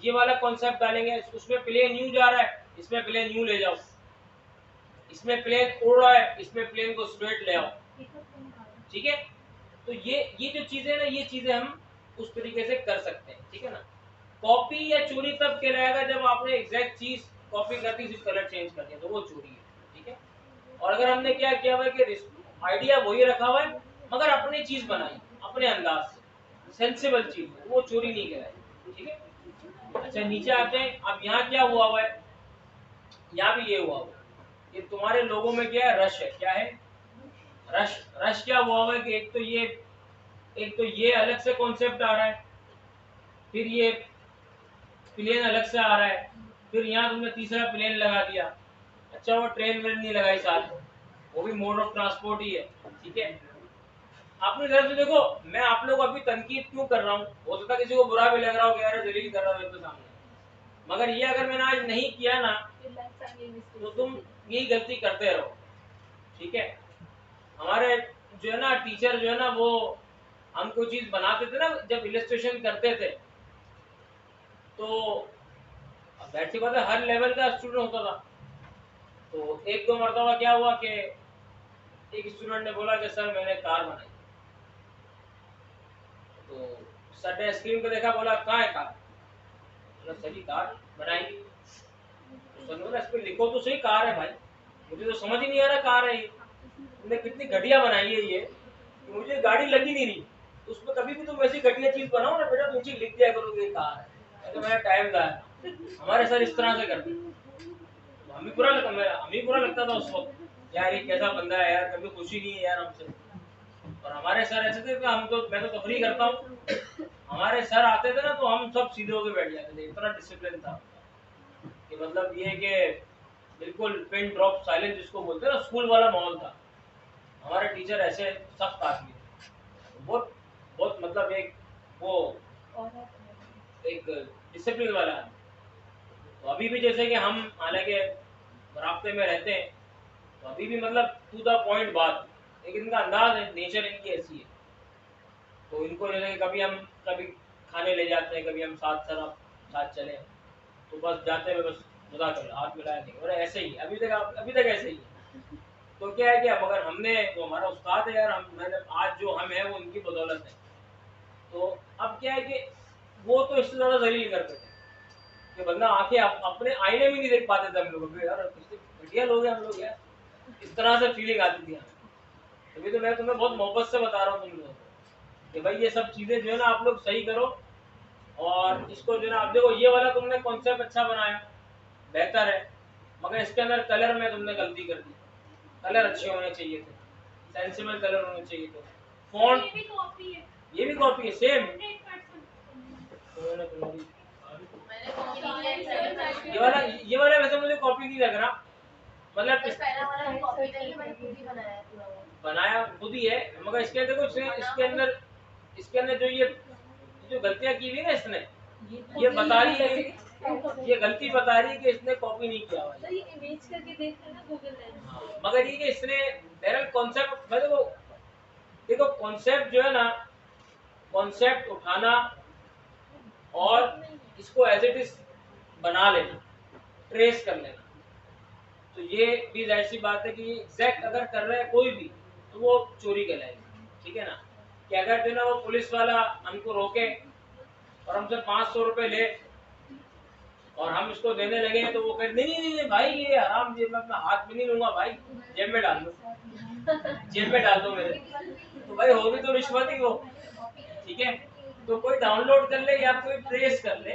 ये वाला कॉन्सेप्ट डालेंगे, उसमें प्लेन न्यू जा रहा है, इसमें प्लेन न्यू ले जाओ, इसमें प्लेन उड़ रहा है, इसमें प्लेन को स्ट्रेट ले आओ, ठीक है। तो ये जो चीजें ना, ये चीजें हम उस तरीके से कर सकते हैं, ठीक है ना। कॉपी या चोरी तब कहलाएगा जब आपने एग्जैक्ट चीज कॉपी कर दी, सिर्फ कलर चेंज कर दिया, तो वो चोरी है, ठीक है। और अगर हमने क्या किया हुआ है कि आइडिया वही रखा हुआ है मगर अपनी चीज बनाई अपने अंदाज से, सेंसिबल चीज, वो चोरी नहीं कहलाएगी, ठीक है। अच्छा नीचे आते हैं। अब यहाँ क्या हुआ हुआ है, यहाँ भी ये हुआ हुआ है, ये तुम्हारे लोगों में क्या है, रश है, क्या है, रश। रश क्या हुआ हुआ है कि एक तो ये अलग से कॉन्सेप्ट आ रहा है, फिर ये प्लेन अलग से आ रहा है, फिर यहाँ तुमने तीसरा प्लेन लगा दिया। अच्छा वो ट्रेन वेन नहीं लगाई साथ, वो भी मोड ऑफ ट्रांसपोर्ट ही है, ठीक है। अपनी तरफ से देखो, मैं आप लोग को अभी तनकीद क्यों कर रहा हूँ, हो सकता किसी को बुरा भी लग रहा हो कि यार जलील कर रहा है मेरे सामने, मगर ये अगर मैंने आज नहीं किया ना तो तुम यही गलती करते रहो, ठीक है। हमारे जो है ना टीचर जो है ना, वो हम कोई चीज बनाते थे ना, जब इलस्ट्रेशन करते थे, तो वैसी बात है हर लेवल का स्टूडेंट होता था। तो एक दो मरतबा क्या हुआ कि एक स्टूडेंट ने बोला कि सर मैंने कार बनाई, तो सर ने स्क्रीन पे देखा, बोला कहाँ है कार, बोला सर ये कार बनाएंगे। तो सर ने बोला इस पे लिखो तो सही कार है भाई, मुझे तो समझ ही नहीं आ रहा कार है ये, तुमने कितनी घटिया बनाई है ये, मुझे गाड़ी लगी नहीं रही। तो उसमें कभी भी तुम वैसी घटिया चीज बनाओ ना बेटा, तुम लिख दिया करो ये कार है, तो मेरा टाइम जाया। हमारे सर इस तरह से करते, तो हमें बुरा लगता था उस वक्त, यार ये कैसा बंदा है यार, कभी खुशी नहीं है यार हमसे। और हमारे सर ऐसे थे कि मैं तो तफरी करता हूँ, हमारे सर आते थे ना तो हम सब सीधे होकर बैठ जाते थे, इतना डिसिप्लिन था कि मतलब ये कि बिल्कुल पिन ड्रॉप साइलेंस जिसको बोलते हैं ना, स्कूल वाला माहौल था। हमारे टीचर ऐसे सख्त आदमी थे, बहुत बहुत मतलब एक डिसिप्लिन वाला आदमी। तो अभी भी जैसे कि हम हालांकि रास्ते में रहते हैं, तो अभी भी मतलब टू द पॉइंट बात, लेकिन इनका अंदाज है, नेचर इनकी ऐसी है। तो इनको जैसे कि कभी खाने ले जाते हैं, कभी हम साथ चले, तो बस जाते हुए बस खुदा कर हाथ मिलाया नहीं, और ऐसे ही अभी तक ऐसे ही है। तो क्या है कि मगर हमने, वो हमारा उस्ताद है यार, मतलब आज जो हम है वो उनकी बदौलत है। तो अब क्या है कि वो तो इससे ज़्यादा जलील करते थे कि बंदा आंखें अपने आईने में नहीं देख पाते थे हम लोग, यार कितने घटिया लोग हैं हम लोग यार, इस तरह से फीलिंग आती थी हमें। तभी तो मैं तुम्हें बहुत मोहब्बत से बता रहा हूँ तुम लोगों को कि भाई ये सब चीज़ें जो है ना आप लोग सही करो। और इसको जो है ना, आप देखो ये वाला तुमने कॉन्सेप्ट अच्छा बनाया, बेहतर है, मगर इसके अंदर कलर में तुमने गलती कर दी। कलर अच्छे होने चाहिए थे, सेंसिबल कलर होने चाहिए थे। फॉन्ट ये भी कॉपी है सेम। ये वाला वैसे मुझे कॉपी नहीं लग रहा, मतलब बनाया खुद ही है, मगर इसके देखो इसके अंदर जो गलतियां की हुई ना इसने, ये बता रही है, ये गलती बता रही है कि इसने कॉपी नहीं किया हुआ है। इमेज करके देख लेना गूगल में। मगर ये कि इसने बहरहाल कॉन्सेप्ट, देखो कॉन्सेप्ट जो है ना, कॉन्सेप्ट उठाना और इसको एज इट इज बना लेना, ट्रेस कर लेना, तो ये भी जाहिर सी बात है कि एग्जैक्ट अगर कर रहा है कोई भी तो वो चोरी कहलाएगी, ठीक है ना। कि अगर जो ना वो पुलिस वाला हमको रोके और हमसे 500 रुपए ले और हम इसको देने लगे तो वो कहे नहीं भाई ये हराम, ये मैं अपना हाथ में नहीं लूंगा भाई, जेब में डाल दो मेरे, तो भाई हो भी तो रिश्वत ही हो, ठीक है। तो कोई डाउनलोड कर ले या कोई ट्रेस कर ले,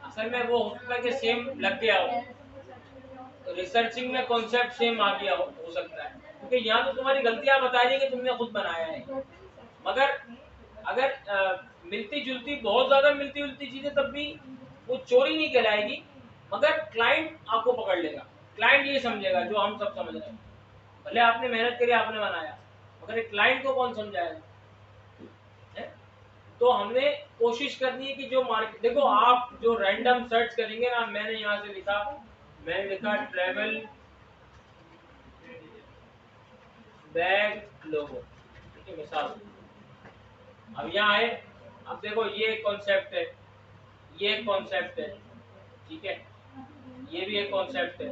असल में वो हो सकता है कि सेम लग गया हो, रिसर्चिंग में कॉन्सेप्ट सेम आ गया हो सकता है, क्योंकि यहाँ तो तुम्हारी गलतियां बता रही है कि तुमने खुद बनाया है। मगर अगर मिलती जुलती, बहुत ज्यादा मिलती जुलती चीजें, तब भी वो चोरी नहीं कहलाएगी, मगर क्लाइंट आपको पकड़ लेगा, क्लाइंट ये समझेगा जो हम सब समझ रहे हैं, भले आपने मेहनत करी आपने बनाया, मगर क्लाइंट को कौन समझाएगा है? तो हमने कोशिश करनी है कि जो मार्केट, देखो आप जो रैंडम सर्च करेंगे ना, मैंने यहाँ से मैंने लिखा ट्रैवल बैग लोगो, ठीक है मिसाल। अब यहाँ आए, अब देखो ये कॉन्सेप्ट है, ये एक कॉन्सेप्ट है, ठीक है, ये भी एक कॉन्सेप्ट है,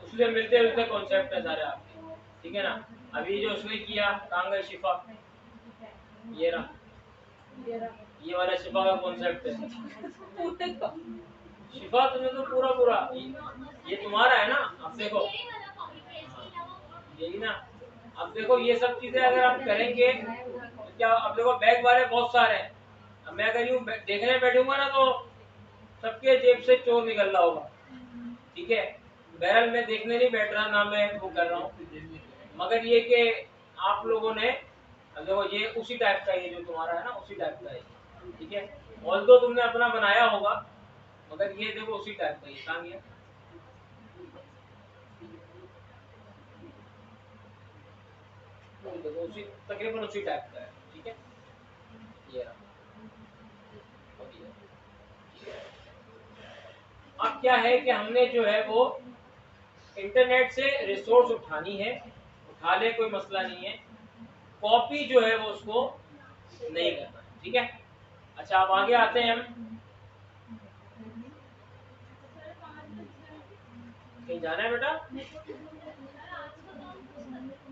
उससे मिलते जुलते कॉन्सेप्ट है सारे आपके, ठीक है ना। अभी जो उसने किया कहाँ गए शिफा, ये रहा, ये वाला शिफा का कॉन्सेप्ट है। शिफा तुमने तो पूरा पूरा ये तुम्हारा है ना। अब देखो यही ना, अब देखो ये सब चीजें अगर आप करेंगे तो क्या, अब देखो बैग वाले बहुत सारे हैं, अब मैं अगर यूँ देखने बैठूंगा ना तो सबके जेब से चोर निकल रहा होगा, ठीक है। बहरहाल मैं देखने नहीं बैठ रहा ना, मैं वो कर रहा हूँ, मगर ये कि आप लोगों ने, अब देखो ये उसी टाइप का, ये जो तुम्हारा है ना उसी टाइप का है, ठीक है। ऑल्दो तुमने अपना बनाया होगा, मगर ये देखो उसी टाइप का, ये कहाँ गया, देखो उसी तकरीबन उसी टाइप का है, ठीक है। ये रहा। अब क्या है कि हमने जो है वो इंटरनेट से रिसोर्स उठानी है, उठा ले कोई मसला नहीं है, कॉपी जो है वो उसको नहीं करना, ठीक है। अच्छा अब आगे आते हैं हम, कहीं जाना है बेटा,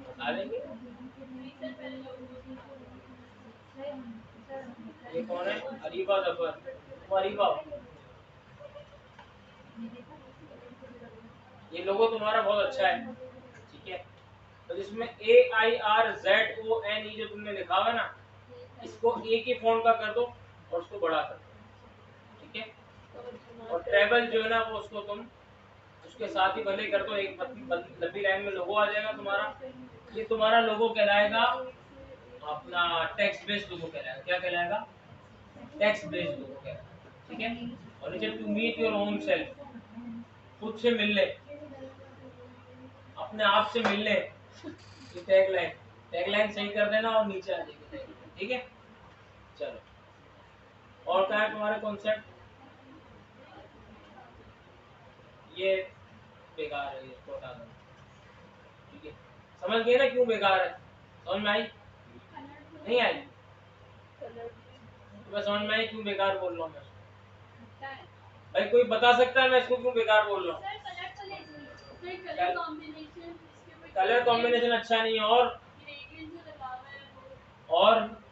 बता देंगे। ये कौन है, अरीबा जफर, वो अरीबा, ये लोगो तुम्हारा बहुत अच्छा है, ठीक है। तो इसमें AIRZONE जो तुमने लिखा हुआ है ना, इसको एक ही फॉन्ट का कर दो और उसको बड़ा कर दो, ठीक है। और ट्रेवल जो है ना वो उसको तुम उसके साथ ही भले कर दो, एक लंबी लाइन में लोगो आ जाएगा तुम्हारा। ये तुम्हारा लोगो कहलाएगा अपना टेक्स्ट बेस्ड लोगो कहलाएगा, क्या कहलाएगा, टेक्स्ट बेस्ड लोगो कहलाएगा, ठीक है। और नीचे to meet your own self, खुद से मिल ले, अपने आप से मिल ले, ये टैगलाइन सही कर देना और नीचे आ जाएगी, ठीक है। चलो और क्या है तुम्हारे कॉन्सेप्ट, ये बेकार है, इसको हटा दो, ठीक है। समझ गए ना क्यों बेकार है, समझ में आई, नहीं आई, तो मैं समझ में आई क्यों बेकार बोल रहा हूँ मैं, भाई कोई बता सकता है मैं इसको क्यों बेकार बोल रहा हूँ। कलर कॉम्बिनेशन अच्छा नहीं है, और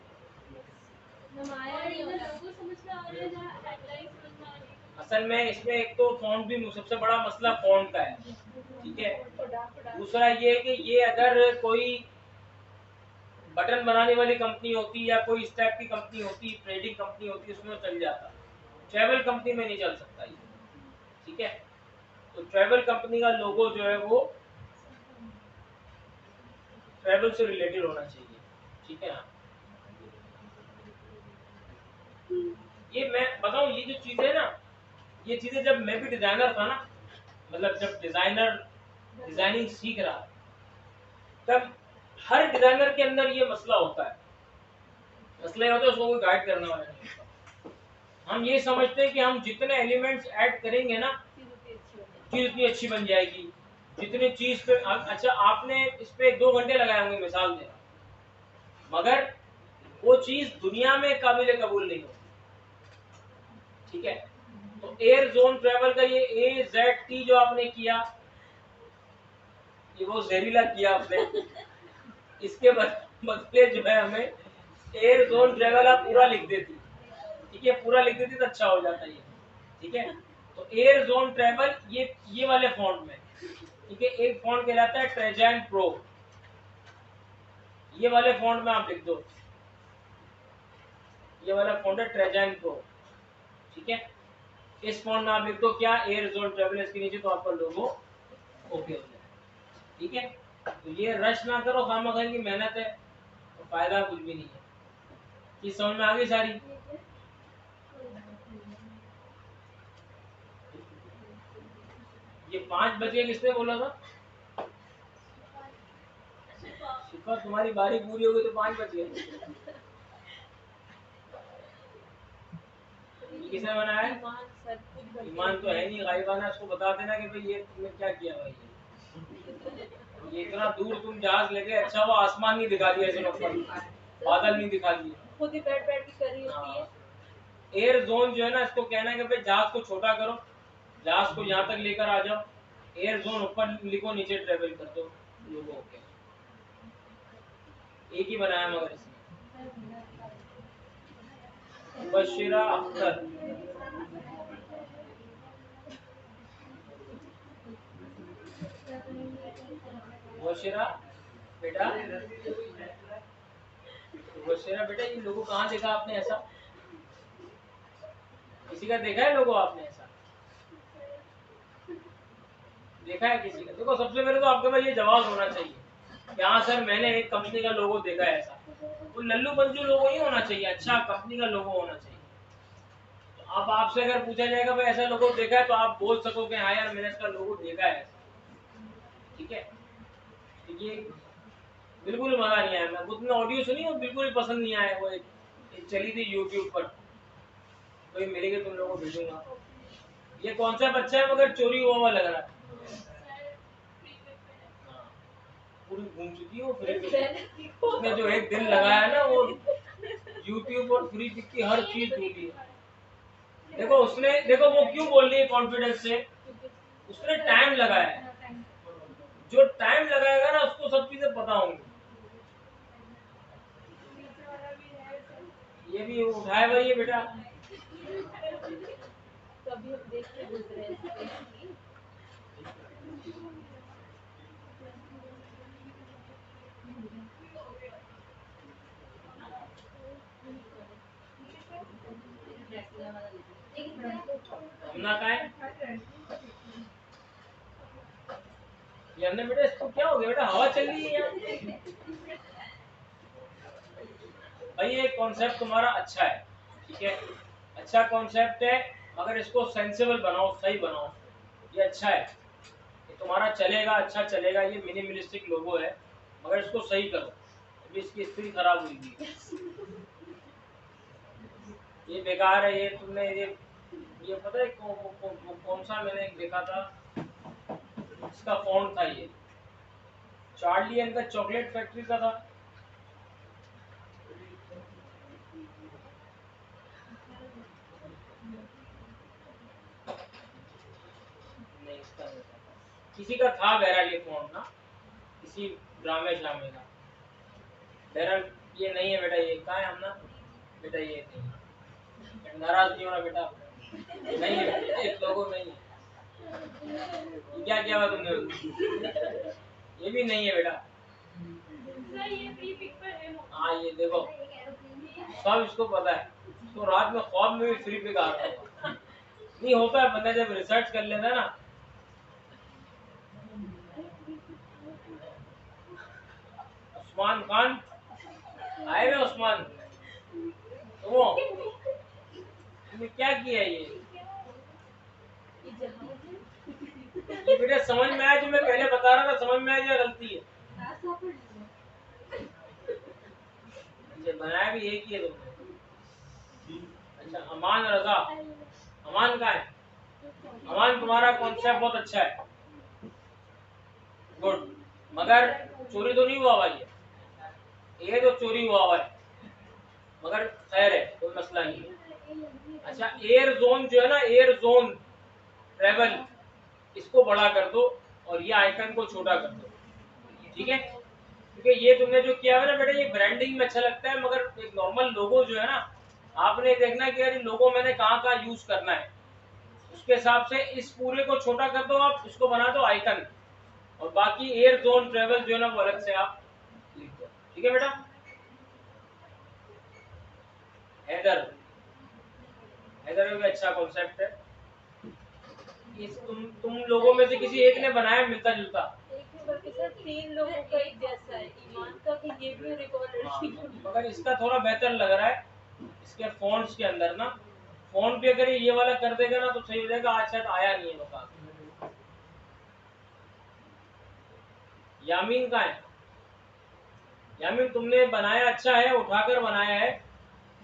असल में इसमें एक तो फॉन्ट भी, सबसे बड़ा मसला फॉन्ट का है, ठीक है। दूसरा ये कि ये अगर कोई बटन बनाने वाली कंपनी होती या कोई इस टाइप की कंपनी होती, ट्रेडिंग कंपनी होती, उसमें चल जाता, ट्रैवल कंपनी में नहीं चल सकता ये, ठीक है। तो ट्रैवल कंपनी का लोगो जो है वो ट्रैवल से रिलेटेड होना चाहिए, ठीक है ना। ये मैं बताऊं, ये जो चीजें ना, ये चीजें जब मैं भी डिजाइनर था ना, मतलब जब डिजाइनिंग सीख रहा, तब हर डिजाइनर के अंदर ये मसला होता है, मसला ये होता है उसको कोई गाइड करने वाला नहीं। हम ये समझते हैं कि हम जितने एलिमेंट्स ऐड करेंगे ना चीज उतनी अच्छी बन जाएगी, जितनी चीज पे, अच्छा आपने इस पे 2 घंटे लगाए होंगे मिसाल दे, मगर वो चीज दुनिया में काबिल कबूल नहीं होती, ठीक है। तो एयर जोन ट्रेवल का ये AZT जो आपने किया, ये वो जहरीला किया आपने, इसके बदले जो है हमें एयर जोन ट्रेवल आप पूरा लिख देती, ठीक है, पूरा लिख देती तो अच्छा हो जाता ये, ठीक है। तो एयर जोन ट्रेवल ये वाले फॉन्ट में, ठीक है। एक फॉन्ट कहलाता है ट्रेजैन प्रो, ये वाले फॉन्ट में आप लिख दो, ये वाला फॉन्ट है ट्रेजैन प्रो, ठीक है। इस फॉन्ट में आप लिख दो क्या, एयर जोन ट्रेवल, इसके नीचे तो आपका लोगो ओके हो जाए, ठीक है। तो ये रश ना करो, खामखा की मेहनत है तो फायदा कुछ भी नहीं है। चीज समझ में आ गई सारी, ये 5 बजे किसने बोला था, शिफा तुम्हारी बारी पूरी हो गई तो 5 बज गए। किसने बनाया है? ईमान सर खुद ईमान तो है नहीं, गायबाना उसको बता देना कि भाई ये तुमने क्या किया भाई। ये इतना दूर तुम जहाज लेके, अच्छा वो आसमान नहीं दिखा दिया इसने, ऊपर बादल नहीं दिखा दिए। खुद ही बैठ बैठ के कर रही होती है। एयर जोन जो है ना, इसको कहना है कि भाई जहाज को छोटा करो, जहाज को यहाँ तक लेकर आ जाओ। एयर जोन ऊपर लिखो, नीचे ट्रेवल कर दो लोगों के। एक ही बनाया मगर इसमें। बशीरा अख्तर, बशीरा बेटा, बशीरा बेटा, ये लोगो कहाँ देखा आपने ऐसा? किसी का देखा है लोगो आपने ऐसा? देखा है किसी का? देखो सबसे पहले तो आपके पास ये जवाब होना चाहिए, यहाँ सर मैंने एक कंपनी का लोगो देखा है ऐसा। वो लल्लू पंजू लोगो नहीं होना चाहिए, अच्छा कंपनी का लोगो होना चाहिए। तो अब आपसे अगर पूछा जाएगा भाई ऐसा लोगो देखा है, तो आप बोल सको कि हाँ यार मैंने इसका लोगो देखा है, ठीक है। ये बिल्कुल मजा नहीं आया, मैं उसमें ऑडियो सुनी और बिल्कुल ही पसंद नहीं आया। वो एक चली थी यूट्यूब पर, कोई मिलेगी तुम लोगों को भेजूंगा। ये कौन सा बच्चा है मगर चोरी हुआ हुआ लग रहा है। हाँ, पूरी घूम चुकी है वो फ्री पिक। उसने जो एक दिन लगाया ना, वो यूट्यूब और फ्री पिक की हर चीज ढूंढी है। देखो उसने, देखो वो क्यों बोल रही है कॉन्फिडेंस से, उसने टाइम लगाया है। जो टाइम लगाएगा ना उसको सब चीजें पता होंगी। ये भी उठाए भाई ये बेटा। कभी हम देख के गुजरे हैं। हमना का है ये हमने बेटा, इसको क्या हो गया बेटा, हवा चल रही है यहाँ। भाई ये कॉन्सेप्ट तुम्हारा अच्छा है, ठीक है, अच्छा कॉन्सेप्ट है, मगर इसको सेंसिबल बनाओ, सही बनाओ। ये अच्छा है, ये तुम्हारा चलेगा, अच्छा चलेगा। ये मिनिमलिस्टिक लोगो है, मगर इसको सही करो। अभी इसकी स्क्रीन खराब हुई थी, ये बेकार है। ये तुमने ये पता है कौन सा मैंने एक देखा था, इसका फॉन्ट था ये Charlie and the chocolate factory का था। नहीं, इसका नहीं था, किसी का था बहरहाल ये फॉन्ट ना, किसी ड्रामे श्रामे का। बहरहाल ये नहीं है बेटा, ये कहाँ है हमना बेटा, ये नहीं, नाराज नहीं होना बेटा, नहीं है बेटा, एक लोगों नहीं है। ये क्या किया हुआ तुमने? ये भी नहीं है बेटा। हाँ ये देखो, सब इसको पता है, तो रात में ख्वाब में भी फ्री पिक आ रहा है। नहीं होता है, बंदा जब रिसर्च कर लेता है ना। उस्मान खान आए हुए, उस्मान तुमने क्या किया ये बेटा समझ में आया, जो मैं पहले बता रहा था समझ में आया, गलती है। ये बनाया भी एक ही है तुमने। अच्छा अमान रजा, अमान का है, अमान तुम्हारा कॉन्सेप्ट बहुत अच्छा है, गुड, मगर चोरी तो नहीं हुआ भाई, ये तो चोरी हुआ हुआ है, मगर खैर है, कोई मसला नहीं है। अच्छा एयर जोन जो है ना, एयर जोन ट्रेवल, इसको बड़ा कर दो और ये आइकन को छोटा कर दो, ठीक है। क्योंकि ये तुमने जो किया है ना बेटा, ये ब्रांडिंग में अच्छा लगता है, मगर एक नॉर्मल लोगो जो है ना, आपने देखना कि यार लोगो मैंने कहाँ कहाँ यूज करना है, उसके हिसाब से इस पूरे को छोटा कर दो, आप इसको बना दो आइकन, और बाकी एयर जोन ट्रेवल जो है ना वो अलग से आप लिख दो, ठीक है बेटा। हैदर, हैदर भी अच्छा कॉन्सेप्ट है। इस तुम लोगों में से किसी एक ने बनाया मिलता जुलता, एक नंबर के साथ 3 लोगों का एक जैसा है, ईमान का भी ये भी रिकॉर्ड, मगर इसका थोड़ा बेहतर लग रहा है इसके फॉन्ट्स के अंदर ना। फोन पे अगर ये वाला कर देगा ना तो सही हो जाएगा, आज शायद आया नहीं है बता। यामीन का है, यामिन तुमने बनाया अच्छा है, उठाकर बनाया है,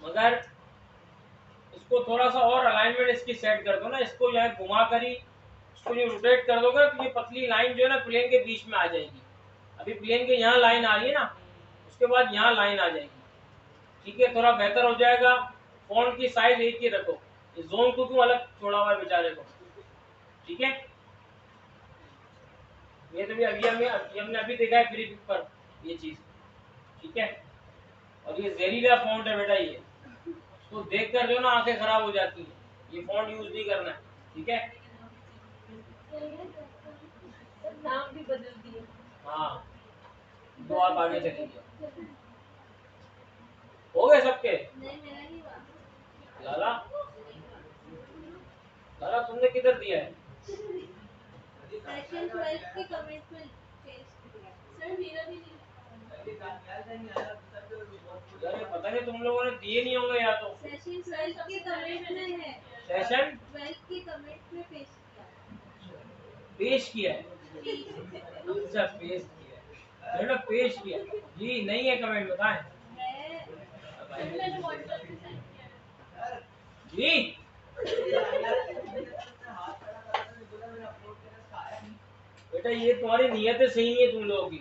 मगर इसको थोड़ा सा और अलाइनमेंट इसकी सेट कर दो ना, इसको यहाँ घुमा कर ही इसको जो रोटेट कर दोगे तो ये पतली लाइन जो है ना प्लेन के बीच में आ जाएगी। अभी प्लेन के यहाँ लाइन आ रही है ना, उसके बाद यहाँ लाइन आ जाएगी, ठीक है, थोड़ा बेहतर हो जाएगा। फॉन्ट की साइज एक ही रखो, इस जोन को क्यों अलग छोड़ा हुआ है बेचारे को, ठीक है। ये तो भी हमने अभी देखा है फ्री पर ये चीज, ठीक है। और ये जहरीला फॉन्ट है बेटा, ये तो देख कर जो ना आंखें खराब हो जाती है, ये फॉन्ट यूज नहीं करना है, ठीक है। नाम भी बदल दिए। हाँ, तो आप आगे चलिए। हो गए सबके? लाला लाला तुमने किधर दिया है? सेशन 12 के कमेंट में पेस्ट किया सर, मेरा भी नहीं। अरे पता नहीं तुम लोगों ने दिए नहीं होंगे, या तो सेशन 12 के कमेंट में है, सेशन 12 के कमेंट में पेस्ट किया, पेश किया है। अच्छा पेश किया है, बेटा पेश किया जी, नहीं है कमेंट में, कहाँ है मैंने व्हाट्सएप पे सेंड किया जी? बेटा ये तुम्हारी नीयतें सही नहीं है तुम लोगों की,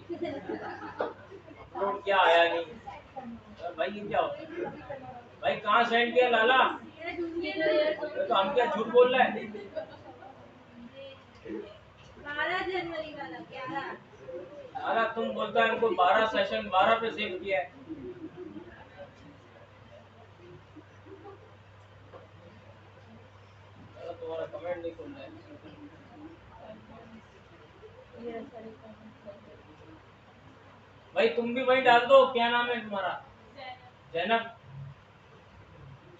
अपलोड क्या आया नहीं। अरे भाई ये क्या होता है भाई, कहाँ सेंड किया लाला? तो हम क्या झूठ बोल रहे हैं? 12 जनवरी वाला 11। लाला तुम बोलता है हमको 12 सेशन 12 पे सेव किया है। लाला तुम्हारा कमेंट नहीं खुल रहा है। भाई तुम भी वही डाल दो, क्या नाम है तुम्हारा? जैनब।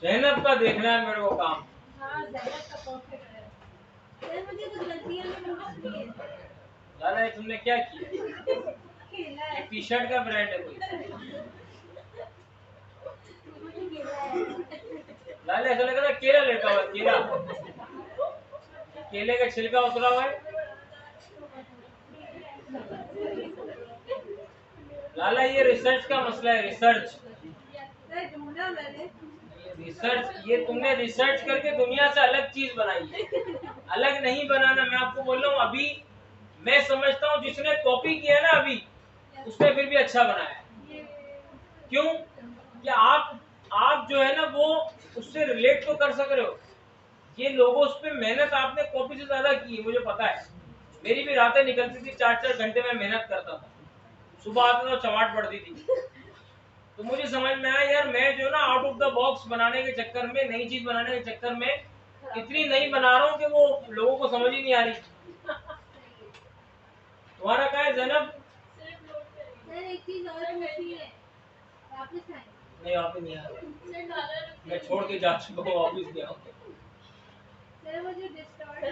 जैनब का देखना है मेरे को काम। हाँ ज़ैनब का परफेक्ट है। सर मुझे कुछ गलतियां भी मिली है। लाला ये तुमने क्या किया? खेला ये है, टी शर्ट का ब्रांड है कोई? मुझे खेला है। लाला ऐसा लग रहा है केला लेटा हुआ है, केला, केले का छिलका उतरा हुआ है। लाला ये रिसर्च का मसला है, रिसर्च सर ढूंढा मैंने। रिसर्च, ये तुमने रिसर्च करके दुनिया से अलग चीज बनाई है, अलग नहीं बनाना। मैं आपको बोल रहा हूँ, अभी मैं समझता हूँ जिसने कॉपी किया ना अभी, उसने फिर भी अच्छा बनाया। क्यों? कि आप जो है ना वो उससे रिलेट तो कर सक रहे हो। ये लोगों उस पर मेहनत आपने कॉपी से ज्यादा की है, मुझे पता है। मेरी भी रातें निकलती थी, 4-4 घंटे में मेहनत करता था, सुबह आता तो चमाट पड़ती थी। तो मुझे समझ में आया यार, मैं जो ना आउट ऑफ द बॉक्स बनाने के चक्कर में, नई चीज बनाने के चक्कर में इतनी नई बना रहा हूँ कि वो लोगों को समझ ही नहीं आ रही। तुम्हारा क्या है जैनब? सर एक चीज और पूछी है, वापस आए? नहीं वापस नहीं आ रहा, मैं छोड़ के जा चुका हूँ, वापस नहीं आऊंगा। सर मुझे डिस्टॉर्ट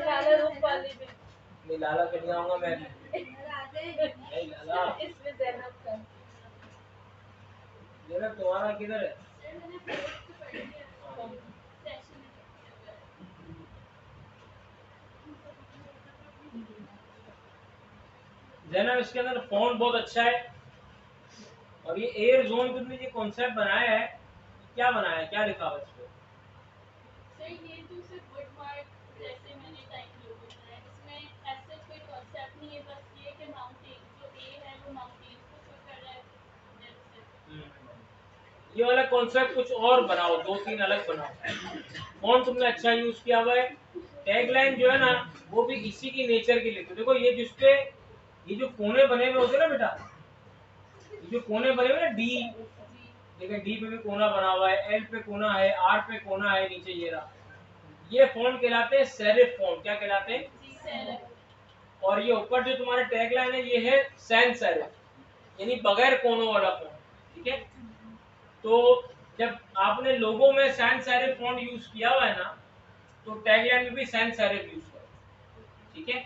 नहीं लाला के नहीं आऊंगा मैं। आ जाए नहीं लाला, इसमें ज़ैनब का। जैनब तुम्हारा किधर है? सर मैंने पोस्ट पढ़ लिया सेशन। जैनब इसके अंदर फॉन्ट बहुत अच्छा है, और ये एयर जोन तुमने जो कॉन्सेप्ट बनाया है, क्या बनाया है, क्या लिखा हुआ है इसमें? सर ये तो सिर्फ वर्ड मार्क जैसे मैंने टाइप लोगो बनाया, इसमें ऐसा कोई कॉन्सेप्ट नहीं है, बस ये कि माउंटेन जो ए है वो माउंटेन को शो कर रहा है। ये वाला कॉन्सेप्ट कुछ और बनाओ, 2-3 अलग बनाओ। फॉन्ट तुमने अच्छा यूज किया हुआ है, टैगलाइन जो है ना वो भी इसी की नेचर की लिखो। देखो ये जिसपे ये जो कोने बने हुए होते ना बेटा, ये जो कोने बने हुए ना, डी, देखिए डी पे भी कोना बना हुआ है, एल पे कोना है, आर पे कोना है, नीचे ये रहा, ये फॉन्ट कहलाते हैं सेरिफ फॉन्ट। क्या कहलाते हैं? और ये ऊपर जो तुम्हारा टैगलाइन है ये है सैंस सेरिफ, यानी बगैर कोनों वाला फॉन्ट, ठीक है। तो जब आपने लोगो में सैंस सेरिफ फॉन्ट यूज किया हुआ है ना, तो टैगलाइन में भी सैंस सेरिफ यूज करो, ठीक है।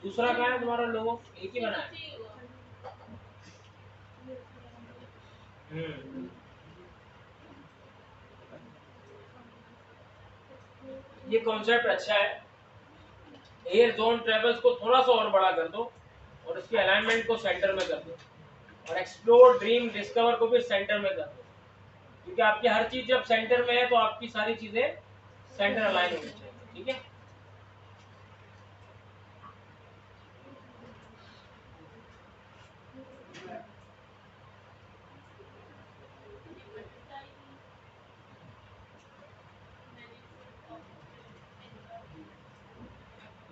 दूसरा क्या है तुम्हारा लोगो? एक ही बना है। ये कॉन्सेप्ट अच्छा है। एयर जोन ट्रेवल्स को थोड़ा सा और बड़ा कर दो और इसके अलाइनमेंट को सेंटर में कर दो, और एक्सप्लोर, ड्रीम, डिस्कवर को भी सेंटर में कर दो, क्योंकि आपकी हर चीज जब सेंटर में है तो आपकी सारी चीजें सेंटर अलाइन होनी चाहिए। ठीक है, ये बटरफ्लाई भी मैंने इसको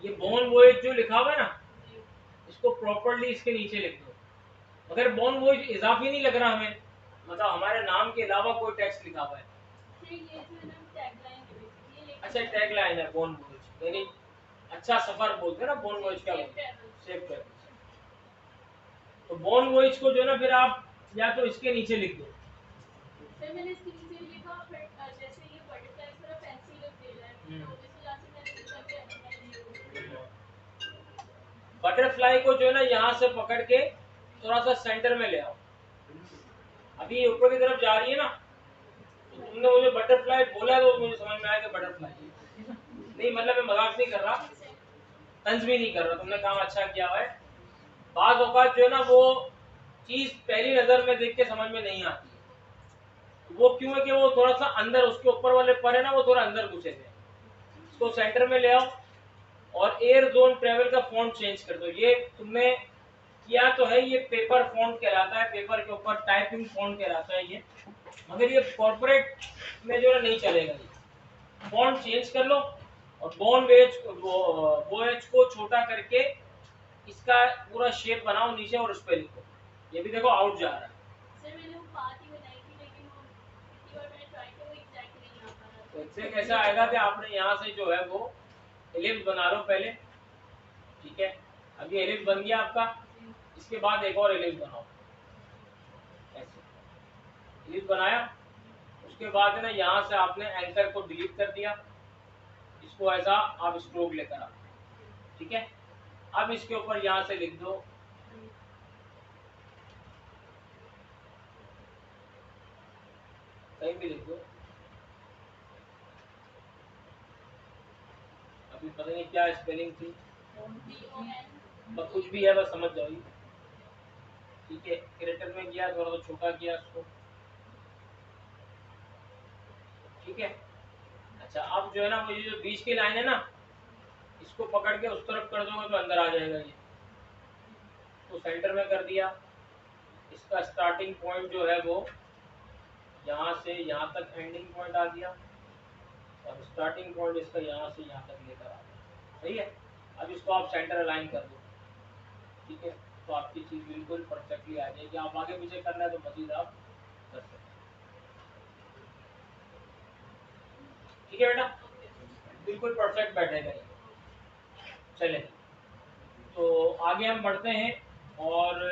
ये बोन वॉइस जो लिखा हुआ है ना, जी इसको प्रॉपर्ली इसके नीचे लिख दो। मगर बोन वॉइस इजाफी नहीं लग रहा हमें, मतलब हमारे नाम के अलावा कोई टेक्स्ट लिखा हुआ है। सर ये जो है ना टैगलाइन है बेसिकली, लेकिन अच्छा, टैग लाइन है बोन वॉइस, यानी अच्छा सफर बोलते हैं ना, बोन वॉइस क्या बोलते हैं, सेफ ट्रैवल। तो बोन वॉइस को जो है ना फिर आप या तो इसके नीचे लिख दो। सर मैंने इसके नीचे लिखा, बट जैसे ये बटरफ्लाई थोड़ा फैंसी लुक दे रहा है, तो इस वजह से मैंने सोचा कि अच्छा बटरफ्लाई को जो है ना यहाँ से पकड़ के थोड़ा सा सेंटर में ले आओ। अभी ये ऊपर की तरफ जा रही है ना, तो तुमने मुझे बटरफ्लाई बोला तो मुझे समझ में आया कि बटरफ्लाई नहीं, मतलब मैं मजाक नहीं कर रहा, तंज भी नहीं कर रहा, तुमने काम अच्छा किया हुआ है। बाज औकात जो है ना वो चीज पहली नजर में देख के समझ में नहीं आती है। वो क्यों है कि वो थोड़ा सा अंदर, उसके ऊपर वाले पर है ना वो थोड़ा अंदर घुसे थे। इसको सेंटर में ले आओ और एयर जोन ट्रेवल का फॉन्ट चेंज कर दो। ये तुमने किया तो है, ये पेपर फॉन्ट कहलाता है, पेपर के ऊपर टाइपिंग फॉन्ट कहलाता है ये, मगर ये कॉर्पोरेट में जो है नहीं चलेगा। ये फॉन्ट चेंज कर लो और बोन वेज वो एच को छोटा करके इसका पूरा शेप बनाओ नीचे और उस पर लिखो। ये भी देखो आउट जा रहा है। सर मैंने वो बात ही बनाई थी, लेकिन वो कितनी बार मैंने ट्राई किया वो एग्जैक्ट नहीं आ पा रहा तो था। इससे कैसा आएगा कि आपने यहाँ से जो है वो एलिप्स बना लो पहले। ठीक है, अब ये एलिप्स बन गया आपका, इसके बाद एक और एलिप्स बनाओ। ऐसे एलिप्स बनाया, उसके बाद है ना यहाँ से आपने एंकर को डिलीट कर दिया, इसको ऐसा आप स्ट्रोक लेकर आओ। ठीक है, अब इसके ऊपर यहाँ से लिख दो कहीं भी लिख दो, अभी पता नहीं क्या स्पेलिंग थी, DON कुछ भी है बस समझ जाओ। ठीक है, कैरेक्टर में किया, थोड़ा सा छोटा किया इसको। ठीक है, अच्छा अब जो है ना वो ये जो बीच की लाइन है ना, इसको पकड़ के उस तरफ कर दोगे तो अंदर आ जाएगा ये। तो सेंटर में कर दिया, इसका स्टार्टिंग पॉइंट जो है वो यहाँ से यहाँ तक एंडिंग पॉइंट आ गया, और स्टार्टिंग पॉइंट इसका यहाँ से यहाँ तक लेकर आ गया। सही है, अब इसको आप सेंटर अलाइन कर दो। ठीक है, तो आपकी चीज़ बिल्कुल परफेक्टली आ जाएगी। आप आगे पीछे करना है तो मजीद आप कर सकते हैं। ठीक है बेटा, बिल्कुल परफेक्ट बैठेगा ये। चले, तो आगे हम बढ़ते हैं और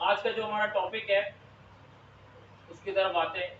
आज का जो हमारा टॉपिक है उसकी तरफ आते हैं।